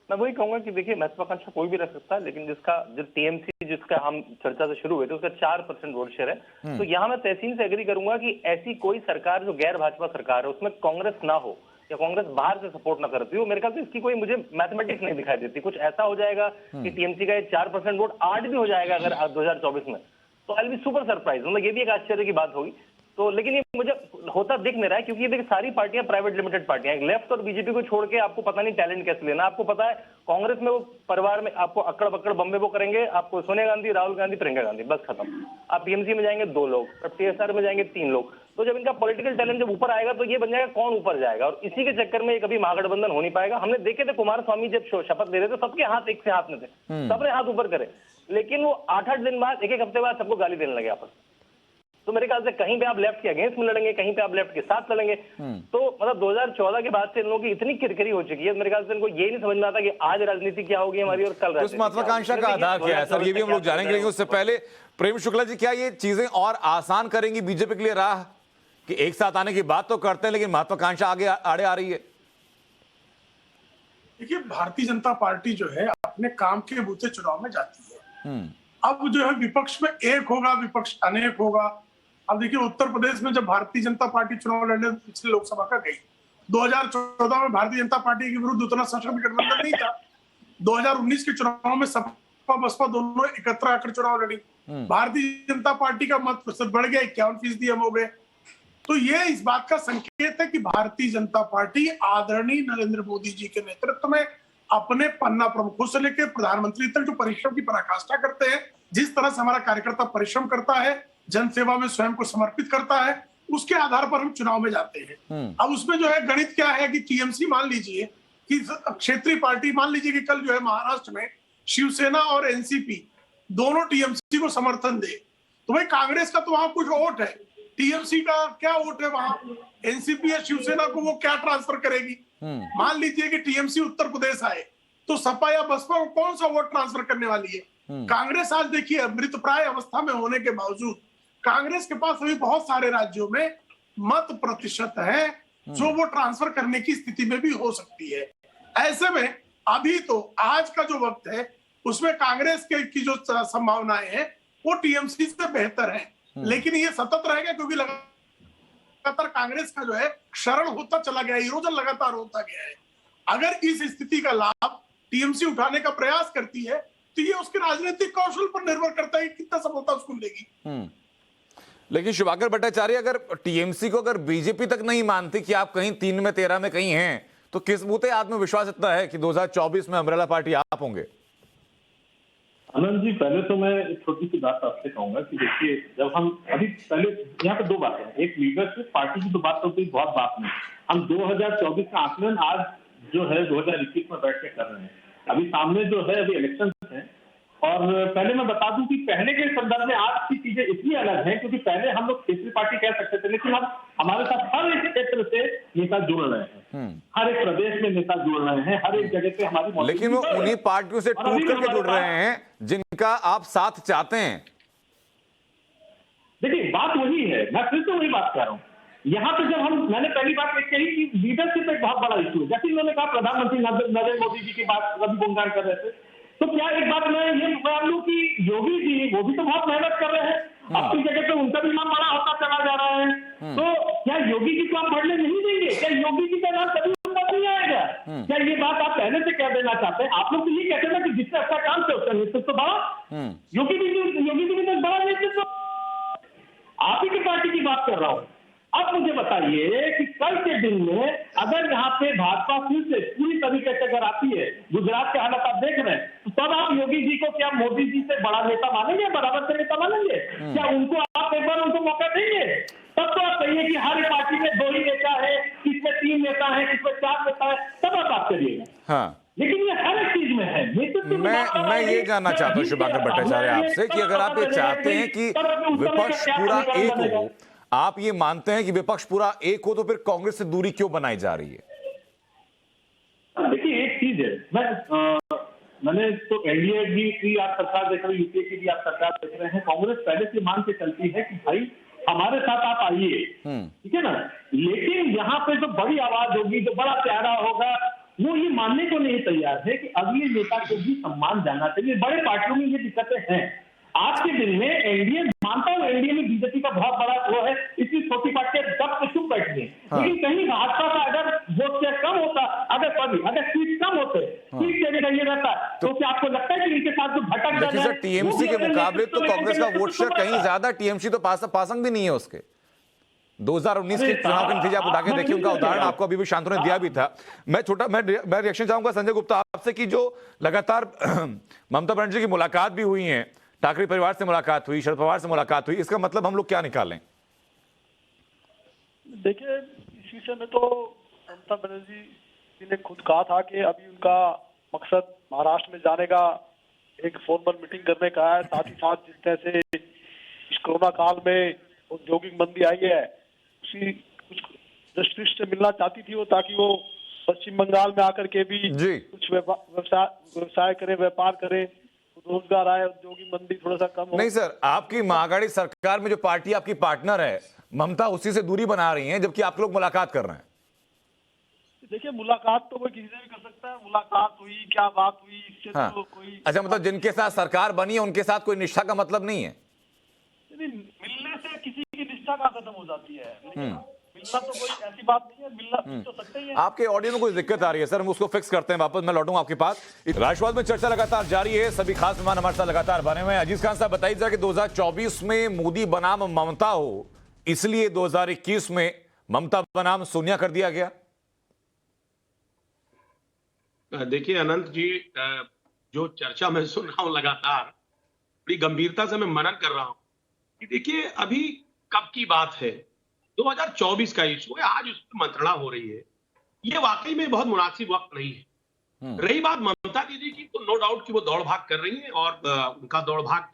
मैं वही कहूंगा कि देखिए महत्वाकांक्षा कोई भी रख सकता है, लेकिन जो टीएमसी जिसका हम चर्चा से शुरू हुए थे उसका 4% वोट शेयर है। तो यहाँ मैं तहसीन से एग्री करूंगा कि ऐसी कोई सरकार जो गैर भाजपा सरकार है उसमें कांग्रेस ना हो या कांग्रेस बाहर से सपोर्ट ना करती हो, मेरे ख्याल से इसकी कोई मुझे मैथमेटिक्स नहीं दिखाई देती। कुछ ऐसा हो जाएगा कि टीएमसी का 4% वोट 8 भी हो जाएगा अगर 2024 में, तो I will be super surprise. मतलब ये भी एक आश्चर्य की बात होगी। तो लेकिन ये मुझे होता दिख नहीं रहा है, क्योंकि ये देखिए सारी पार्टियां प्राइवेट लिमिटेड पार्टियां हैं। लेफ्ट और बीजेपी को छोड़ के आपको पता नहीं टैलेंट कैसे लेना। आपको पता है कांग्रेस में वो परिवार में आपको अक्कड़ बक्कड़ बम्बे वो करेंगे, आपको सोनिया गांधी, राहुल गांधी, प्रियंका गांधी, बस खत्म। आप टीएमसी में जाएंगे 2 लोग, अब टीएसआर में जाएंगे 3 लोग। तो जब इनका पॉलिटिकल टैलेंट जब ऊपर आएगा तो ये बन जाएगा कौन ऊपर जाएगा, और इसी के चक्कर में कभी महागठबंधन हो नहीं पाएगा। हमने देखे थे कुमार स्वामी जब शपथ ले रहे थे सबके हाथ एक से हाथ में थे, सबने हाथ ऊपर करे, लेकिन वो 8-8 दिन बाद, एक हफ्ते बाद सबको गाली देने लगे आपस। तो मेरे ख्याल से कहीं पे आप लेफ्ट के अगेंस्ट में लड़ेंगे, कहीं पे आप लेफ्ट के साथ लड़ेंगे। तो मतलब 2014 के बाद से इन लोगों की इतनी किरकिरी हो चुकी है, मेरे ख्याल से इनको ये नहीं समझ में आता कि आज राजनीति क्या होगी हमारी और कल राजनीति। उस महत्वाकांक्षा का आधार क्या है सर, ये भी हम लोग जानेंगे। लेकिन उससे पहले प्रेम शुक्ला जी, क्या ये चीजें और आसान करेंगी बीजेपी के लिए राह कि एक साथ आने की बात तो करते हैं लेकिन महत्वाकांक्षा आगे आड़े आ रही है? देखिए, भारतीय जनता पार्टी जो है अपने काम के बूते चुनाव में जाती है। अब जो है विपक्ष में एक होगा, विपक्ष अनेक होगा। अब देखिए उत्तर प्रदेश में जब भारतीय जनता पार्टी चुनाव लड़ने पिछले लोकसभा का गई, 2014 में भारतीय जनता पार्टी के विरुद्ध उतना सशक्त गठबंधन नहीं था। 2019 के चुनाव में सपा बसपा दोनों एकत्र आकर चुनाव लड़ी। भारतीय जनता पार्टी का मत प्रतिशत बढ़ गया, 51% हम हो गए। तो ये इस बात का संकेत है कि भारतीय जनता पार्टी आदरणीय नरेंद्र मोदी जी के नेतृत्व में अपने पन्ना प्रमुखों से लेकर प्रधानमंत्री तक जो परिश्रम की पराकाष्ठा करते हैं, जिस तरह से हमारा कार्यकर्ता परिश्रम करता है, जनसेवा में स्वयं को समर्पित करता है, उसके आधार पर हम चुनाव में जाते हैं। अब उसमें जो है गणित क्या है कि टीएमसी मान लीजिए कि क्षेत्रीय पार्टी, मान लीजिए कि कल जो है महाराष्ट्र में शिवसेना और एनसीपी दोनों टीएमसी को समर्थन दे, तो भाई कांग्रेस का तो वहां कुछ वोट है, टीएमसी का क्या वोट है वहां, एनसीपी या शिवसेना को वो क्या ट्रांसफर करेगी। मान लीजिए कि टीएमसी उत्तर प्रदेश आए तो सपा या बसपा को कौन सा वोट ट्रांसफर करने वाली है। कांग्रेस आज देखिए मृतप्राय अवस्था में होने के बावजूद कांग्रेस के पास अभी बहुत सारे राज्यों में मत प्रतिशत है जो वो ट्रांसफर करने की स्थिति में भी हो सकती है। ऐसे में अभी तो आज का जो वक्त है उसमें कांग्रेस की जो संभावनाएं हैं वो टीएमसी से बेहतर है, लेकिन ये सतत रहेगा क्योंकि लगातार कांग्रेस का जो है क्षरण होता चला गया, इरोजन लगातार होता गया है। अगर इस स्थिति का लाभ टीएमसी उठाने का प्रयास करती है तो ये उसके राजनीतिक कौशल पर निर्भर करता है कि कितना सफलता उसको मिलेगी। लेकिन शुभाकर भट्टाचार्य, अगर टीएमसी को अगर बीजेपी तक नहीं मानती कि आप कहीं 3 में 13 में कहीं हैं, तो किस बूते आत्मविश्वास इतना है कि 2024 में अम्ब्रेला पार्टी आप होंगे? आनंद जी, पहले तो मैं एक छोटी सी बात आपसे कहूंगा कि देखिए, जब हम अभी पहले यहाँ पे दो बातें हैं, एक लीडरशिप पार्टी की तो बात तो कोई बहुत बात नहीं, हम 2024 का आकलन आज जो है 2021 में बैठ के कर रहे हैं। अभी सामने जो है अभी इलेक्शन है, और पहले मैं बता दूं कि पहले के संदर्भ में आज की चीजें इतनी अलग हैं क्योंकि पहले हम लोग क्षेत्रीय पार्टी कह सकते थे, लेकिन अब हमारे साथ हर एक क्षेत्र से नेता जुड़ रहे हैं, हर एक प्रदेश में नेता जुड़ रहे हैं, हर एक जगह पे हमारी, लेकिन वो उन्हीं पार्टियों से टूट करके जुड़ रहे हैं जिनका आप साथ चाहते हैं। देखिए बात वही है, मैं फिर से वही बात कह रहा हूँ। यहाँ पे जब मैंने पहली बात एक कही कि लीडरशिप एक बहुत बड़ा इशू है, जैसे इन्होंने कहा प्रधानमंत्री नरेंद्र मोदी जी की बात कभी गुणगान कर रहे थे, तो क्या एक बात मैं ये मान लूं कि योगी जी वो भी तो बहुत मेहनत कर रहे हैं, अपनी जगह पे उनका भी नाम बड़ा होता चला जा रहा है, तो क्या योगी जी को आप बढ़ने नहीं देंगे? क्या योगी जी का नाम कभी ऊपर नहीं आएगा? क्या ये बात आप पहले से कह देना चाहते हैं? आप लोग तो ये कहते हैं कि जिससे अच्छा काम से उसका नेतृत्व बड़ा, योगी जी भी बड़ा नेतृत्व, आप ही की पार्टी की बात कर रहा हूँ। अब मुझे बताइए कि कल के दिन में अगर यहाँ पे भाजपा फिर से पूरी तरीके से अगर आती है, गुजरात के हालात आप देख रहे हैं, तो तब आप योगी जी को क्या मोदी जी से बड़ा नेता मानेंगे, बराबर से नेता मानेंगे? क्या उनको आप एक बार उनको मौका देंगे? तब तो आप कहिए कि हर पार्टी में 2 ही नेता है, किसमें 3 नेता है, किसमें 4 नेता है, तब आप बात करिएगा। हाँ, लेकिन ये हर एक चीज में है। मैं ये जानना चाहता हूँ शुभाकर भट्टाचार्य आपसे कि अगर आप ये चाहते हैं कि विपक्ष पूरा एक हो, आप ये मानते हैं कि विपक्ष पूरा एक हो, तो फिर कांग्रेस से दूरी क्यों बनाई जा रही है? देखिए एक चीज है, मैंने तो एनडीए की आप सरकार देख रहे हैं, यूपीए की भी आप सरकार देख रहे हैं, कांग्रेस पहले से मान के चलती है कि भाई हमारे साथ आप आइए, ठीक है ना, लेकिन यहाँ पे जो बड़ी आवाज होगी, जो बड़ा प्यारा होगा, वो ये मानने को नहीं तैयार है कि अगले नेता को भी सम्मान जाना चाहिए। बड़े पार्टियों में ये दिक्कतें हैं। आज के दिन में एनडीए, मानता हूं एनडीए में बीजेपी का बहुत बड़ा वो है, इसलिए छोटी पार्टियां दब से चुप बैठी है, लेकिन कहीं भाजपा का अगर वोट शेयर कम होता, अगर सीट कम होते, सीट देने का ये रहता, तो क्या आपको लगता है कि इनके साथ जो भटक जाए? सर, टीएमसी के मुकाबले तो कांग्रेस का वोट शेयर कहीं ज्यादा, टीएमसी तो पासंग भी नहीं है उसके। 2019 के चुनाव के नतीजे आप उठा के देखिए, उनका उदाहरण आपको अभी भी शांतनु ने दिया भी था। मैं रिएक्शन चाहूंगा संजय गुप्ता आपसे कि जो लगातार ममता बनर्जी की मुलाकात भी हुई है, ठाकरे परिवार से मुलाकात हुई, शरद पवार से मुलाकात हुई, इसका मतलब हम लोग क्या निकालें? देखिए इस विषय में तो ममता बनर्जी जी ने खुद कहा था कि अभी उनका मकसद महाराष्ट्र में जाने का, एक फॉर्मल मीटिंग करने का है, साथ ही साथ जिस तरह से इस कोरोना काल में औद्योगिक मंदी आई है, उसी कुछ दृष्टि से मिलना चाहती थी वो, ताकि वो पश्चिम बंगाल में आकर के भी कुछ व्यवसाय करे, व्यापार करे, रोजगार आए, औद्योगिक मंदी थोड़ा सा कम हो। नहीं सर, आपकी महाआघाड़ी सरकार में जो पार्टी आपकी पार्टनर है ममता, उसी से दूरी बना रही हैं, जबकि आप लोग मुलाकात कर रहे हैं। देखिए मुलाकात तो कोई किसी से भी कर सकता है, मुलाकात हुई, क्या बात हुई, इससे तो कोई, अच्छा, मतलब जिनके साथ सरकार बनी है उनके साथ कोई निष्ठा का मतलब नहीं है? मिलने से किसी की निष्ठा का खत्म हो जाती है, मिलना तो कोई ऐसी बात नहीं है, मिलना तो सकते ही है। आपके ऑडियो में कोई दिक्कत आ रही है सर, हम उसको फिक्स करते हैं, वापस मैं लौटूंगा आपके पास। राष्ट्रवाद में चर्चा लगातार जारी है, सभी खास मेहमान हमारे साथ लगातार बने हुए हैं। अजीज खान साहब बताइए जरा कि 2024 में मोदी बनाम ममता हो, इसलिए 2021 में ममता बनाम सोनिया कर दिया गया। देखिए अनंत जी, जो चर्चा मैं सुन रहा हूं लगातार, बड़ी गंभीरता से मैं मनन कर रहा हूं कि देखिए अभी कब की बात है, 2024 का इशू है, आज उस पर मंत्रणा हो रही है। ये वाकई में बहुत मुनासिब वक्त नहीं है। रही बात ममता दीदी की, तो नो डाउट कि वो दौड़ भाग कर रही है और उनका दौड़ भाग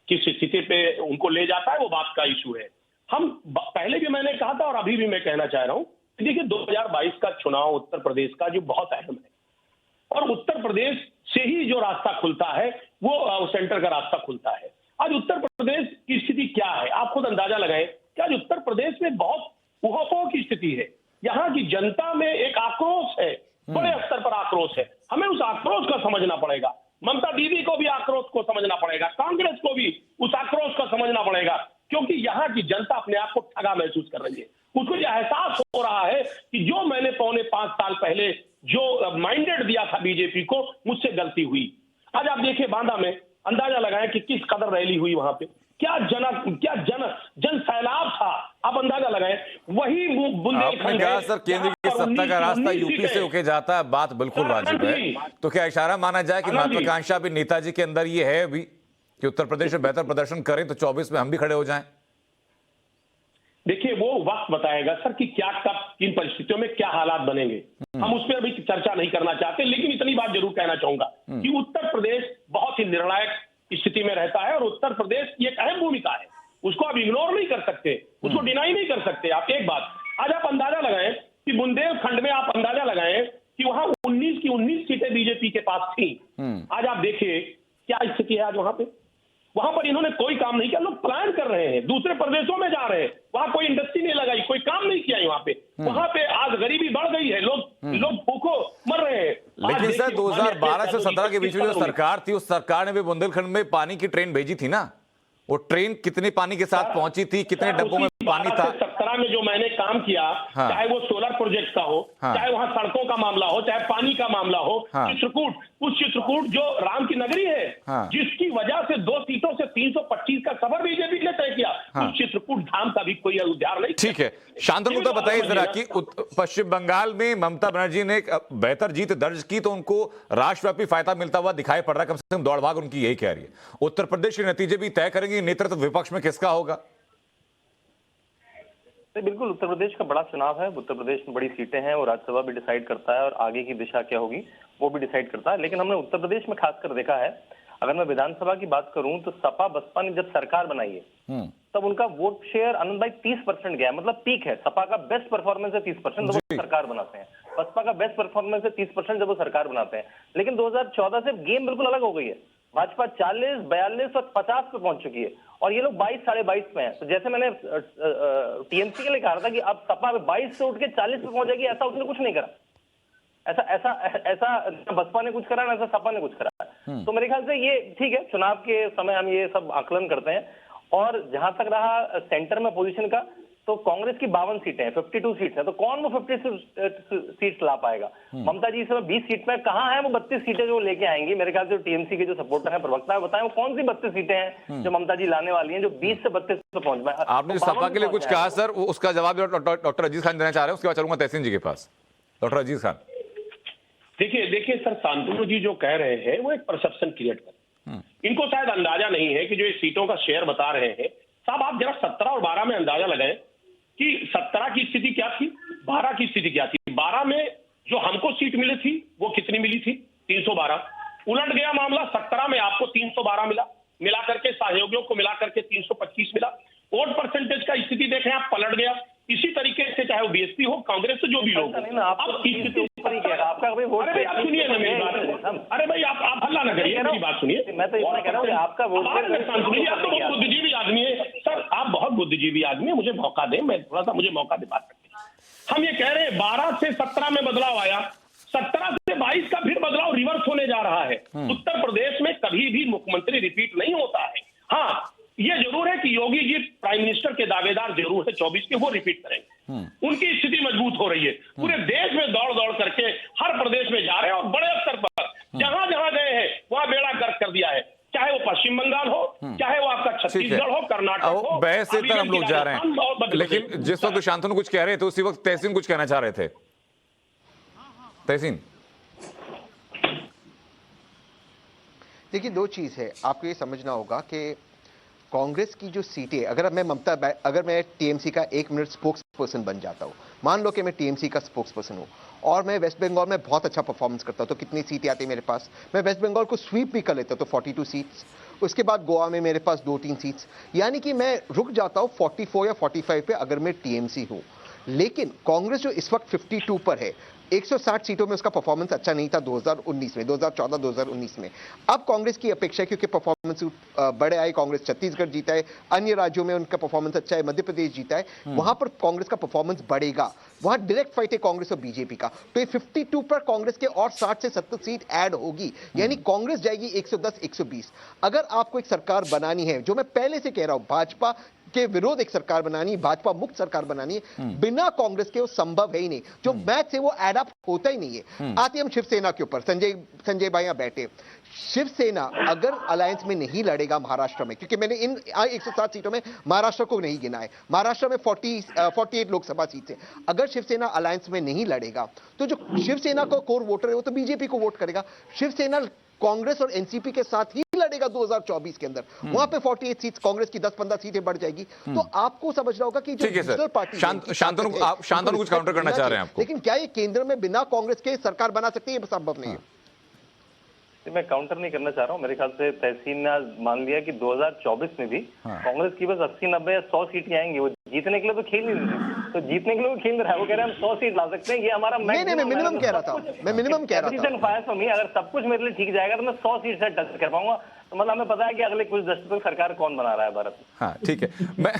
किस स्थिति पे उनको ले जाता है वो बात का इशू है। हम पहले भी मैंने कहा था और अभी भी मैं कहना चाह रहा हूं, देखिए 2022 का चुनाव उत्तर प्रदेश का जो बहुत अहम है, और उत्तर प्रदेश से ही जो रास्ता खुलता है वो सेंटर का रास्ता खुलता है। आज उत्तर प्रदेश की स्थिति क्या है, आप खुद अंदाजा लगाएं कि आज उत्तर प्रदेश में बहुत उहापोह की स्थिति है। यहाँ की जनता में एक आक्रोश है, बड़े स्तर पर आक्रोश है। हमें उस आक्रोश को समझना पड़ेगा। ममता दीदी को भी आक्रोश को समझना पड़ेगा, कांग्रेस को भी उस आक्रोश को समझना पड़ेगा, क्योंकि यहाँ की जनता अपने आप को ठगा महसूस कर रही है। उसको यह एहसास हो रहा है कि जो मैंने 4.25 साल पहले जो माइंडेड दिया था बीजेपी को, मुझसे गलती हुई। आज आप देखिए बांदा में, अंदाजा लगाएं कि किस कदर रैली हुई वहां पे, क्या जन सैलाब था, आप अंदाजा लगाएं। वही आपने कहा सर केंद्र की सत्ता का रास्ता यूपी से होके जाता है, बात बिल्कुल वाजिब है। तो क्या इशारा माना जाए कि महत्वाकांक्षा भी नेताजी के अंदर ये है अभी कि उत्तर प्रदेश में बेहतर प्रदर्शन करें तो 24 में हम भी खड़े हो जाएं? देखिए वो वक्त बताएगा सर कि क्या कब किन परिस्थितियों में क्या हालात बनेंगे। हम उस पर अभी चर्चा नहीं करना चाहते, लेकिन इतनी बात जरूर कहना चाहूंगा कि उत्तर प्रदेश बहुत ही निर्णायक स्थिति में रहता है और उत्तर प्रदेश की एक अहम भूमिका है, उसको आप इग्नोर नहीं कर सकते, उसको डिनाई नहीं कर सकते। आप एक बात आज आप अंदाजा लगाएं कि बुंदेलखंड में आप अंदाजा लगाएं कि वहां 19 की 19 सीटें बीजेपी के पास थी। आज आप देखिए क्या स्थिति है आज वहां पे, वहां पर इन्होंने कोई काम नहीं किया। लोग प्लान कर रहे हैं, दूसरे प्रदेशों में जा रहे हैं, वहां कोई इंडस्ट्री नहीं लगाई, कोई काम नहीं किया वहां पे। वहां पे आज गरीबी बढ़ गई है, लोग भूखों मर रहे हैं। लेकिन सर 2012 से 17 के बीच में जो सरकार थी, उस सरकार ने भी बुंदेलखंड में पानी की ट्रेन भेजी थी ना। वो ट्रेन कितने पानी के साथ पहुंची थी, कितने डब्बों में पानी था? 17 में जो मैंने काम किया, चाहे वो सोलर प्रोजेक्ट का हो, चाहे वहां सड़कों का मामला हो, चाहे पानी का मामला हो, चित्रकूट, उस चित्रकूट जो राम की नगरी है, जिसकी वजह से 2 सीटों से 325 का सफर बीजेपी ने तय किया, उस चित्रकूट धाम का भी कोई उद्धार नहीं। ठीक है, शांतनु तो बताइए जरा कि पश्चिम बंगाल में ममता बनर्जी ने एक बेहतर जीत दर्ज की तो उनको राष्ट्रव्यापी फायदा मिलता हुआ दिखाई पड़ रहा है, कम से कम दौड़ भाग उनकी यही कह रही है। उत्तर प्रदेश के नतीजे भी तय करेंगे नेतृत्व विपक्ष में किसका होगा? बिल्कुल, उत्तर प्रदेश का बड़ा चुनाव है। उत्तर प्रदेश में बड़ी सीटें हैं, वो राज्यसभा भी डिसाइड करता है और आगे की दिशा क्या होगी वो भी डिसाइड करता है। लेकिन हमने उत्तर प्रदेश में खासकर देखा है, अगर मैं विधानसभा की बात करूं तो सपा बसपा ने जब सरकार बनाई है तब उनका वोट शेयर आनंद भाई 30% गया, मतलब पीक है। सपा का बेस्ट परफॉर्मेंस है 30% जब वो सरकार बनाते हैं, बसपा का बेस्ट परफॉर्मेंस है 30% जब वो सरकार बनाते हैं। लेकिन 2014 से गेम बिल्कुल अलग हो गई है। भाजपा 40, 42 और 50 पे पहुंच चुकी है और ये लोग 22, 22.5 पे हैं। तो जैसे मैंने टीएमसी के लिए कहा था कि अब सपा 22 से उठ के 40 पे पहुंच जाएगी, ऐसा उसने कुछ नहीं करा। ऐसा बसपा ने कुछ करा ना ऐसा सपा ने कुछ करा। तो मेरे ख्याल से ये ठीक है, चुनाव के समय हम ये सब आकलन करते हैं। और जहां तक रहा सेंटर में पोजीशन का, तो कांग्रेस की 52 सीटें हैं, 52 सीट्स हैं, तो कौन वो 50 सीट्स ला पाएगा? ममता जी इस समय 20 सीट में कहां है वो 32 सीटें जो लेके आएंगी? मेरे ख्याल से टीएमसी के जो सपोर्टर हैं, प्रवक्ता है, बताएं वो कौन सी 32 सीटें हैं जो ममता जी लाने वाली हैं, जो 20 से 32 पे पहुंच पाए। आपने सपा के लिए कुछ कहा सर, उसका जवाब डॉक्टर अजीज खान देना चाह रहे हैं, उसके बाद चलूंगा तहसीन जी के पास। डॉक्टर अजीज खान, देखिए सर, शांतनु जी जो कह रहे हैं वो एक परसेप्शन क्रिएट कर, इनको शायद अंदाजा नहीं है कि जो सीटों का शेयर बता रहे हैं साहब, आप जरा 17 और 12 में अंदाजा लगाएं कि 17 की स्थिति क्या थी, 12 की स्थिति क्या थी। 12 में जो हमको सीट मिली थी वो कितनी मिली थी? 312। उलट गया मामला, 17 में आपको 312 मिला करके सहयोगियों को मिला करके 325 मिला। वोट परसेंटेज का स्थिति देखें आप, पलट गया। इसी तरीके से चाहे वो बीएसपी हो, कांग्रेस से जो भी लोग, अरे भाई आप सुनिए ना मेरी बात, अरे भाई आप हल्ला ना करिए, मेरी बात सुनिए। मैं तो इतना कह रहा हूं आपका वोट आप तो बहुत बुद्धिजीवी आदमी है सर, आप बहुत बुद्धिजीवी आदमी है, मुझे मौका दें, मैं थोड़ा सा मुझे मौका दे बात करने। हम ये कह रहे हैं 12 से 17 में बदलाव आया, 17 से 22 का फिर बदलाव रिवर्स होने जा रहा है। उत्तर प्रदेश में कभी भी मुख्यमंत्री रिपीट नहीं होता है। हाँ, ये जरूर है कि योगी जी प्राइम मिनिस्टर के दावेदार जरूर है 24 के, वो रिपीट करेंगे। उनकी स्थिति मजबूत हो रही है, पूरे देश में दौड़ करके हर प्रदेश में जा रहे हैं और बड़े स्तर पर जहां जहां गए हैं वहां बेड़ा गर्क कर दिया है, चाहे वो पश्चिम बंगाल हो, चाहे वो आपका छत्तीसगढ़ हो, कर्नाटक हो। बहस से हम लोग जा रहे हैं, लेकिन जिस वक्त शांतनु कुछ कह रहे थे उसी वक्त तहसीन कुछ कहना चाह रहे थे। तहसीन, देखिए, दो चीज है, आपको ये समझना होगा कि कांग्रेस की जो सीटें, अगर मैं टीएमसी का 1 मिनट स्पोक्स पर्सन बन जाता हूं, मान लो कि मैं टीएमसी का स्पोक्स पर्सन हूं और मैं वेस्ट बंगाल में बहुत अच्छा परफॉर्मेंस करता हूं, तो कितनी सीटें आती है मेरे पास? मैं वेस्ट बंगाल को स्वीप भी कर लेता हूं, तो 42 सीट्स। उसके बाद गोवा में मेरे पास 2-3 सीट्स, यानी कि मैं रुक जाता हूं 44 या 45 पे अगर मैं टीएमसी हूं। लेकिन कांग्रेस जो इस वक्त 52 पर है, 160 सीटों में उसका परफॉर्मेंस अच्छा नहीं था 2019 में, 2014-2019 में। अब कांग्रेस की अपेक्षा है, क्योंकि परफॉर्मेंस बड़े आए, कांग्रेस छत्तीसगढ़ जीता है, अन्य राज्यों में उनका परफॉर्मेंस अच्छा है, मध्य प्रदेश जीता है, वहां पर कांग्रेस का परफॉर्मेंस बढ़ेगा। वहां डायरेक्ट फाइट है कांग्रेस और बीजेपी का, तो ये 52 पर कांग्रेस के और 60 से 70 सीट ऐड होगी, यानी कांग्रेस जाएगी 110-120। अगर आपको एक सरकार बनानी है, जो मैं पहले से कह रहा हूं, भाजपा के विरोध एक सरकार बनानी, भाजपा मुक्त सरकार बनानी है, बिना कांग्रेस के वो संभव है ही नहीं। जो मैच है वो एड अप होता ही नहीं है। आते हम शिवसेना के ऊपर, संजय भाई यहां बैठे, शिवसेना अगर अलायंस में नहीं लड़ेगा महाराष्ट्र में, क्योंकि मैंने इन 107 सीटों में महाराष्ट्र को नहीं गिना है, महाराष्ट्र में 48 लोकसभा सीट है, अगर शिवसेना अलायंस में नहीं लड़ेगा तो जो शिवसेना का कोर वोटर है वो तो बीजेपी को वोट करेगा। शिवसेना कांग्रेस और एनसीपी के साथ ही लड़ेगा 2024 के अंदर, वहां पे 48 सीट, कांग्रेस की 10-15 सीटें बढ़ जाएगी। तो आपको समझना होगा कि जो नेशनल पार्टी, शांतनु कुछ काउंटर करना चाह रहे हैं आपको, लेकिन क्या ये केंद्र में बिना कांग्रेस के सरकार बना सकती है? ये संभव नहीं है। मैं काउंटर नहीं करना चाह रहा हूँ। मेरे ख्याल से तहसीन ने मान लिया कि 2024 में भी कांग्रेस की बस 80, 90 या 100 सीटें आएंगी। वो जीतने के लिए तो खेल नहीं रहे, तो जीतने के लिए वो खेल रहा है। वो कह रहे हैं हम 100 सीट ला सकते हैं, ये हमारा मैं मिनिमम कह रहा था, मैं मिनिमम कह रहा था। अगर सब कुछ मेरे लिए ठीक जाएगा तो मैं 100 सीट से टच कर पाऊंगा। तो मतलब हमें पता है कि अगले कुछ दशकों तक सरकार कौन बना रहा है भारत में। हाँ, ठीक है। मैं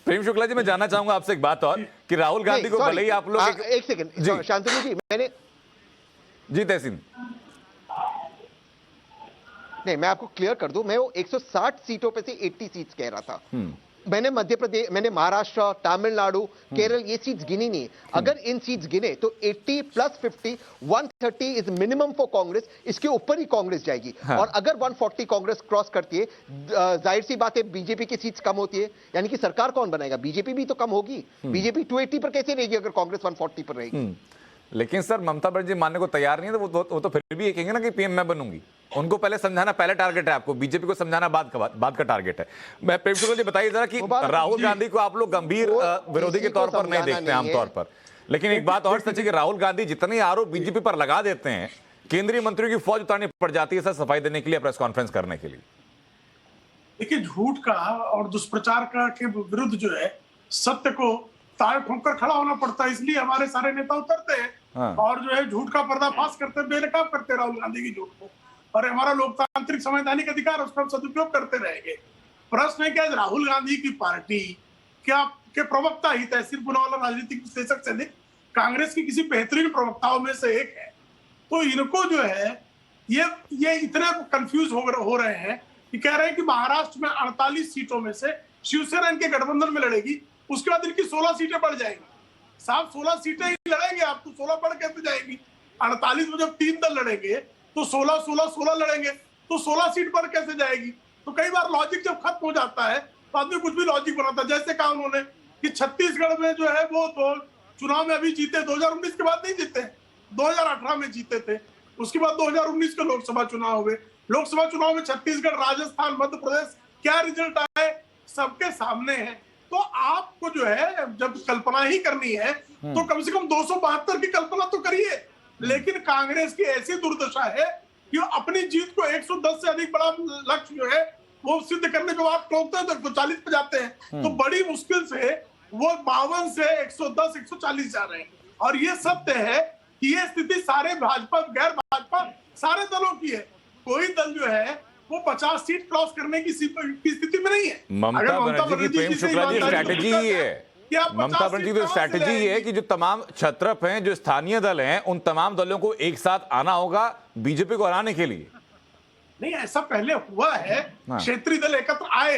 प्रेम शुक्ला जी, मैं जानना चाहूंगा आपसे एक बात और, कि राहुल गांधी को भले ही आप लोग एक सेकंड शांतनु जी, मैंने जी तहसीन नहीं, मैं आपको क्लियर कर दूं, मैं वो 160 सीटों पे से 80 सीट्स कह रहा था। मैंने मध्य प्रदेश, मैंने महाराष्ट्र, तमिलनाडु, केरल, ये सीट्स गिनी नहीं। अगर इन सीट्स गिने तो 80 + 50, 130 इज मिनिमम फॉर कांग्रेस, इसके ऊपर ही कांग्रेस जाएगी। और अगर 140 कांग्रेस क्रॉस करती है, जाहिर सी बात है बीजेपी की सीट्स कम होती है, यानी कि सरकार कौन बनाएगा? बीजेपी भी तो कम होगी। बीजेपी 280 पर कैसे रहेगी अगर कांग्रेस 140 पर रहेगी? लेकिन सर, ममता बनर्जी मानने को तैयार नहीं है, तो वो तो फिर भी ये कहेंगे ना कि पीएम मैं बनूंगी। उनको पहले समझाना पहले टारगेट है, आपको बीजेपी को समझाना बाद का टारगेट है। मैं प्रेम शुक्ला जी, बताइए जरा कि राहुल गांधी को आप लोग गंभीर विरोधी के तौर पर नहीं देखते आमतौर पर, लेकिन एक बात और सच है कि राहुल गांधी जितने आरोप बीजेपी पर लगा देते हैं, केंद्रीय मंत्रियों की फौज उतारनी पड़ जाती है सर सफाई देने के लिए, प्रेस कॉन्फ्रेंस करने के लिए। देखिए, झूठ का और दुष्प्रचार का के विरुद्ध जो है, सत्य को तार ठोंकर खड़ा होना पड़ता है। इसलिए हमारे सारे नेता उतरते हैं और जो है झूठ का पर्दाफाश करते, बेनकाब करते राहुल गांधी की झूठ को, और हमारा लोकतांत्रिक संवैधानिक अधिकार उसका सदुपयोग करते रहेंगे। प्रश्न है कि आज राहुल गांधी की पार्टी क्या के प्रवक्ता ही तहसील पुनावाला राजनीतिक विश्लेषक से अधिक कांग्रेस की किसी बेहतरीन प्रवक्ताओं में से एक है। तो इनको जो है ये इतने कंफ्यूज हो रहे हैं कि कह रहे हैं कि महाराष्ट्र में 48 सीटों में से शिवसेना इनके गठबंधन में लड़ेगी, उसके बाद इनकी 16 सीटें बढ़ जाएंगी। साहब 16 सीटें ही लड़ेंगे आप, तो 16 बढ़ कैसे जाएगी? 48 में जब 3 दल लड़ेंगे तो 16 लड़ेंगे, तो 16 सीट बढ़ कैसे जाएगी? तो कई बार लॉजिक जब खत्म हो जाता है तो आदमी कुछ भी लॉजिक बनाता है। जैसे कहा उन्होंने कि छत्तीसगढ़ में जो है वो तो चुनाव में अभी जीते, 2019 के बाद नहीं जीते, 2018 में जीते थे, उसके बाद 2019 के लोकसभा चुनाव हुए। लोकसभा चुनाव में छत्तीसगढ़, राजस्थान, मध्य प्रदेश क्या रिजल्ट आए सबके सामने है। तो आपको जो है जब कल्पना ही करनी है तो कम से कम 272 की कल्पना तो करिए। लेकिन कांग्रेस की ऐसी दुर्दशा है कि अपनी जीत को 110 से अधिक बड़ा लक्ष्य जो है वो सिद्ध करने के बाद टोकते हैं तो 40 पे जाते हैं। तो बड़ी मुश्किल से वो 52 से 110, 140 जा रहे हैं। और ये सत्य है कि ये स्थिति सारे भाजपा, गैर भाजपा सारे दलों की है। कोई दल जो है वो 50 सीट क्रॉस करने की स्थिति में नहीं है। ममता बनर्जी की प्रेम शुक्ला जी स्ट्रैटेजी ही है, ममता बनर्जी की स्ट्रैटेजी ये है कि जो तमाम क्षत्रप हैं, जो स्थानीय दल हैं, उन तमाम दलों को एक साथ आना होगा बीजेपी को हराने के लिए। नहीं, ऐसा पहले हुआ है, क्षेत्रीय दल एकत्र आए,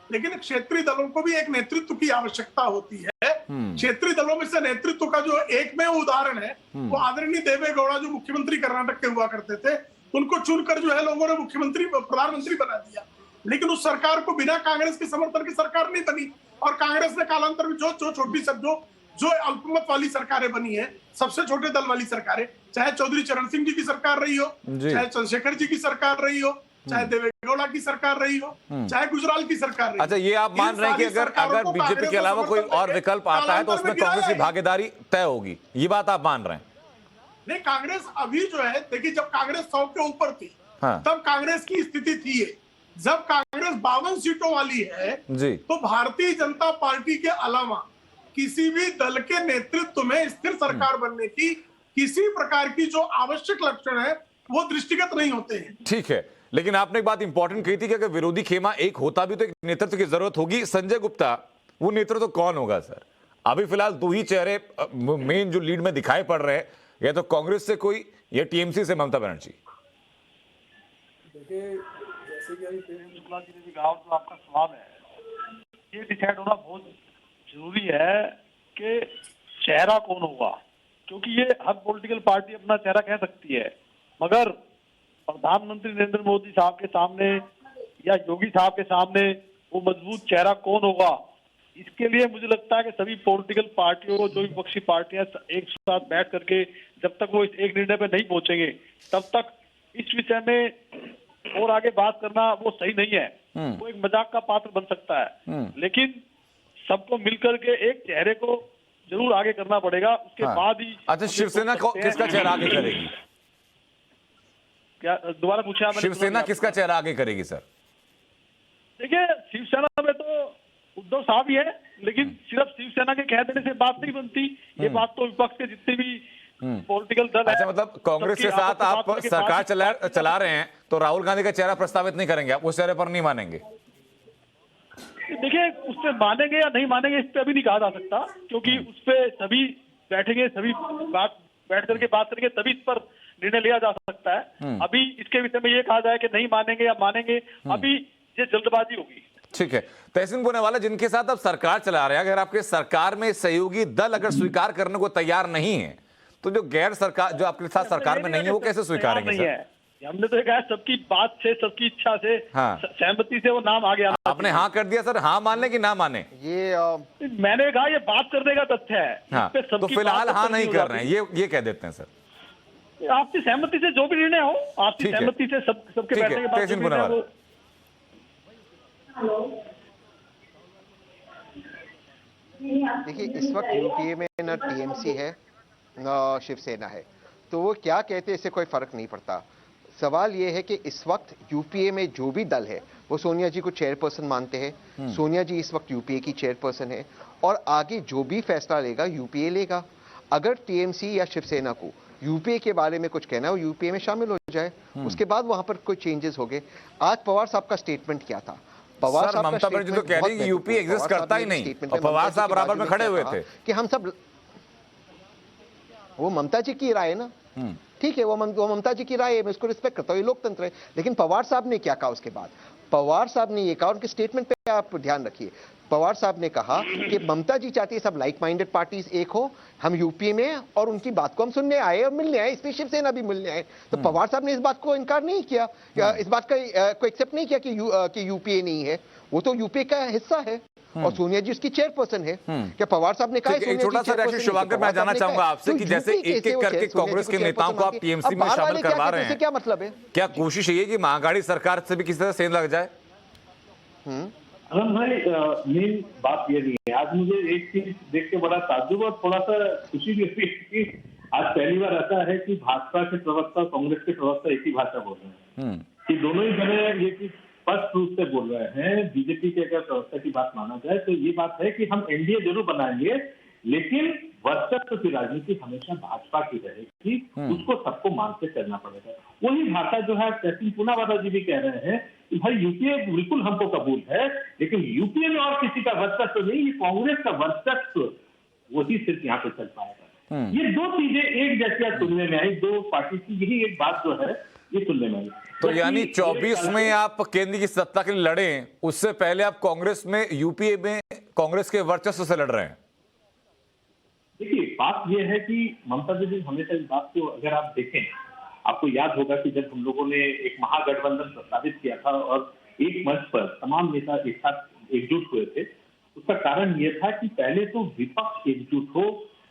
लेकिन क्षेत्रीय दलों को भी एक नेतृत्व की आवश्यकता होती है। क्षेत्रीय दलों में से नेतृत्व का जो एक में उदाहरण है वो आदरणीय देवेगौड़ा जो मुख्यमंत्री कर्नाटक के हुआ करते थे, उनको चुनकर जो है लोगों ने मुख्यमंत्री, प्रधानमंत्री बना दिया। लेकिन उस सरकार को बिना कांग्रेस के समर्थन की सरकार नहीं बनी और कांग्रेस ने कालांतर में जो छोटी सब जो जो अल्पमत वाली सरकारें बनी है, सबसे छोटे दल वाली सरकारें, चाहे चौधरी चरण सिंह जी की सरकार रही हो, चाहे चंद्रशेखर जी की सरकार रही हो, चाहे देवेगौड़ा की सरकार रही हो, चाहे गुजराल की सरकार रही हो। अच्छा, ये आप मान रहे हैं कि अगर बीजेपी के अलावा कोई और विकल्प आता है तो उसमें कांग्रेस की भागीदारी तय होगी, ये बात आप मान रहे हैं? नहीं, कांग्रेस अभी जो है, देखिए जब कांग्रेस 100 के ऊपर थी, तब कांग्रेस की स्थिति थी है। जब कांग्रेस 52 सीटों वाली है जी, तो भारतीय जनता पार्टी के अलावा किसी भी दल के नेतृत्व में स्थिर सरकार बनने की किसी प्रकार की जो आवश्यक लक्षण है वो दृष्टिगत नहीं होते हैं। ठीक है, लेकिन आपने एक बात इंपॉर्टेंट कही थी कि अगर विरोधी खेमा एक होता भी तो एक नेतृत्व की जरूरत होगी। संजय गुप्ता, वो नेतृत्व कौन होगा सर? अभी फिलहाल दो ही चेहरे मेन जो लीड में दिखाई पड़ रहे हैं, या तो कांग्रेस से कोई या टीएमसी से ममता बनर्जी। देखिए, जैसे कि अभी प्रेम शुक्ला जी ने भी कहा, तो आपका सवाल है, ये डिसाइड होना बहुत जरूरी है कि चेहरा कौन होगा, क्योंकि ये हर पॉलिटिकल पार्टी अपना चेहरा कह सकती है, मगर प्रधानमंत्री नरेंद्र मोदी साहब के सामने या योगी साहब के सामने वो मजबूत चेहरा कौन होगा, इसके लिए मुझे लगता है कि सभी पॉलिटिकल पार्टियों को, जो विपक्षी पार्टियां एक साथ बैठ करके जब तक वो इस एक निर्णय पे नहीं पहुंचेंगे तब तक इस विषय में और आगे बात करना वो सही नहीं है। वो एक मजाक का पात्र बन सकता है, लेकिन सबको मिलकर के एक चेहरे को जरूर आगे करना पड़ेगा, उसके बाद ही। अच्छा, शिवसेना किसका चेहरा आगे करेगी? क्या दोबारा पूछा? शिवसेना किसका चेहरा आगे करेगी सर? देखिए, शिवसेना में तो उद्धव साहब ही है, लेकिन सिर्फ शिवसेना के कह देने से बात नहीं बनती। ये बात तो विपक्ष के जितने भी पॉलिटिकल दल है। अच्छा, मतलब कांग्रेस के साथ आप सरकार चला रहे हैं तो राहुल गांधी का चेहरा प्रस्तावित नहीं करेंगे, आप उस चेहरे पर नहीं मानेंगे? देखिए, उससे मानेंगे या नहीं मानेंगे इस पे अभी नहीं कहा जा सकता, क्योंकि उस पे सभी बैठेंगे, सभी बैठ करके बात करेंगे, तभी इस पर निर्णय लिया जा सकता है। अभी इसके विषय में ये कहा जाए कि नहीं मानेंगे या मानेंगे, अभी ये जल्दबाजी होगी। ठीक है, तहसीन पुनेवाला, जिनके साथ आप सरकार चला रहे हैं, अगर आपके सरकार में सहयोगी दल अगर स्वीकार करने को तैयार नहीं है तो जो गैर सरकार, जो आपके साथ सरकार में नहीं है, वो कैसे स्वीकारेंगे सर? हमने तो कहा सबकी बात से, सबकी इच्छा से, सहमति से वो नाम आ गया। आपने हाँ कर दिया सर, हाँ मान ले कि ना माने? ये मैंने कहा ये बात करने का तथ्य है। हाँ, तो फिलहाल हाँ नहीं कर रहे हैं, ये कह देते हैं सर। आपकी सहमति से जो भी निर्णय हो, आपकी सहमति से सबके बैठने के बाद। देखिए, इस वक्त यूपीए में न टीएमसी है न शिवसेना है, तो वो क्या कहते हैं इससे कोई फर्क नहीं पड़ता। सवाल ये है कि इस वक्त यूपीए में जो भी दल है वो सोनिया जी को चेयरपर्सन मानते हैं। सोनिया जी इस वक्त यूपीए की चेयरपर्सन है और आगे जो भी फैसला लेगा यूपीए लेगा। अगर टीएमसी या शिवसेना को यूपीए के बारे में कुछ कहना है, वो यूपीए में शामिल हो जाए, उसके बाद वहां पर कोई चेंजेस हो गए। आज पवार साहब का स्टेटमेंट क्या था? पवार साहब, ममता बनर्जी तो कह रही है कि यूपीए एग्जिस्ट करता ही नहीं, और पवार साहब बराबर में खड़े हुए थे कि हम सब, वो ममता जी की राय है ना, ठीक है, वो ममता जी की राय है, मैं उसको रिस्पेक्ट करता हूँ, ये लोकतंत्र है। लेकिन पवार साहब ने क्या कहा उसके बाद? पवार साहब ने ये कहा, उनके स्टेटमेंट पे आप ध्यान रखिए, पवार साहब ने कहा कि ममता जी चाहती है सब लाइक माइंडेड पार्टीज एक हो, हम यूपीए में और उनकी बात को हम सुनने आए और मिलने आए, इसलिए शिवसेना भी मिलने आए। तो पवार साहब ने इस बात को इनकार नहीं किया, इस बात को एक्सेप्ट नहीं किया कि यूपीए नहीं है, वो तो यूपीए का हिस्सा है और सोनिया जी उसकी चेयरपर्सन है। क्या पवार साहब ने कहा? एक छोटा सा रिएक्शन शुभांकर, मैं जानना चाहूंगा आपसे कि जैसे एक एक करके कांग्रेस के नेताओं को आप टीएमसी में शामिल करवा रहे हैं, क्या मतलब है? क्या कोशिश ये कि महाअघाड़ी सरकार से भी किसी तरह सेंध लग जाए? अनंत भाई, मेन बात ये नहीं है। आज मुझे एक चीज देख के बड़ा ताज्जुब और थोड़ा सा खुशी भी हुई कि आज पहली बार ऐसा है कि भाजपा के प्रवक्ता और कांग्रेस के प्रवक्ता एक ही भाषा बोल रहे हैं, कि दोनों ही जगह ये चीज स्पष्ट रूप से बोल रहे हैं। बीजेपी के अगर प्रवक्ता की बात माना जाए तो ये बात है कि हम एनडीए जरूर बनाएंगे, लेकिन वर्चस्व की राजनीति हमेशा भाजपा की रहेगी, उसको सबको मान के चलना पड़ेगा। वही भाषा जो है तहसीन पुनावाला जी भी कह रहे हैं कि भाई यूपीए बिल्कुल हमको कबूल है, लेकिन यूपीए में और किसी का वर्चस्व नहीं, कांग्रेस का वर्चस्व वही सिर्फ यहाँ पे चल पाएगा। ये दो चीजें एक जैसी सुनने में आई, दो पार्टी की यही एक बात जो है ये सुनने में आई। तो यानी 24 में आप केंद्र की सत्ता के लिए लड़े, उससे पहले आप कांग्रेस में, यूपीए में कांग्रेस के वर्चस्व से लड़ रहे हैं। देखिए, बात यह है कि ममता जी हमेशा इस बात को अगर आप देखें, आपको याद होगा कि जब हम लोगों ने एक महागठबंधन प्रस्तावित किया था और एक मंच पर तमाम नेता एक साथ एकजुट हुए थे, उसका कारण ये था कि पहले तो विपक्ष एकजुट हो।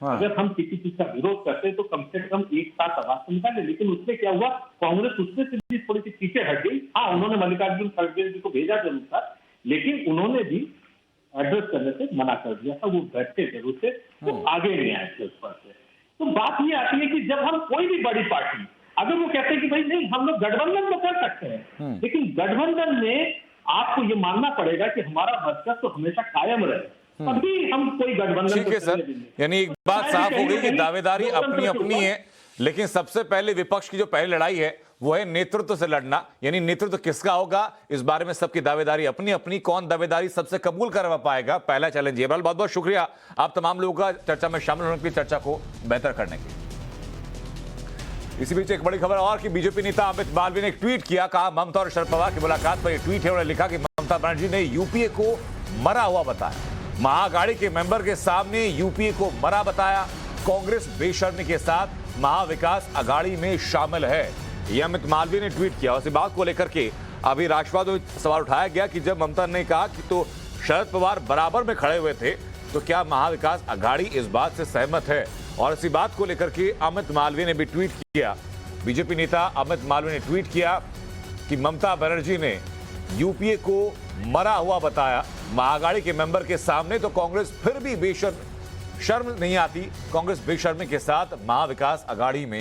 अगर हम किसी चीज का विरोध करते तो कम से कम एक साथ आवाज तो निकाले, लेकिन उसमें क्या हुआ, कांग्रेस उसमें से भी थोड़ी सी पीछे हट गई। हाँ, उन्होंने मल्लिकार्जुन खड़गे जी को भेजा जरूर था, लेकिन उन्होंने भी एड्रेस करने से मना कर दिया था। वो बैठते जरूर थे, तो आगे नहीं आए थे उस पर से। तो बात ये आती है कि जब हम कोई भी बड़ी पार्टी, अगर वो कहते हैं कि भाई नहीं हम लोग गठबंधन तो कर सकते हैं, लेकिन गठबंधन में आपको ये मानना पड़ेगा कि हमारा वर्चस्व तो हमेशा कायम रहे, तभी हम कोई गठबंधन। ठीक है सर, यानी एक बात साफ हो गई कि दावेदारी अपनी अपनी है, लेकिन सबसे पहले विपक्ष की जो पहली लड़ाई है वो है नेतृत्व से लड़ना। यानी नेतृत्व किसका होगा इस बारे में सबकी दावेदारी अपनी अपनी, कौन दावेदारी सबसे कबूल करवा पाएगा, पहला चैलेंज ये। बहुत बहुत शुक्रिया आप तमाम लोगों का चर्चा में शामिल होने के लिए, चर्चा को बेहतर करने के लिए। इसी बीच एक बड़ी खबर और कि बीजेपी नेता अमित मालवीय ने एक ट्वीट किया, कहा ममता और शरद पवार की मुलाकात पर यह ट्वीट है। उन्होंने लिखा कि ममता बनर्जी ने यूपीए को मरा हुआ बताया, महाअघाड़ी के मेंबर के सामने यूपीए को मरा बताया, कांग्रेस बेशर्मी के साथ महाविकास अघाड़ी में शामिल है, यह अमित मालवीय ने ट्वीट किया। उसी बात को लेकर के अभी राष्ट्रवाद में सवाल उठाया गया कि जब ममता ने कहा कि तो शरद पवार बराबर में खड़े हुए थे, तो क्या महाविकास अघाड़ी इस बात से सहमत है? और इसी बात को लेकर के अमित मालवीय ने भी ट्वीट किया। बीजेपी नेता अमित मालवीय ने ट्वीट किया कि ममता बनर्जी ने यूपीए को मरा हुआ बताया, महाअघाड़ी के मेंबर के सामने तो कांग्रेस फिर भी शर्म नहीं आती, कांग्रेस बेशर्मी के साथ महाविकास अघाड़ी में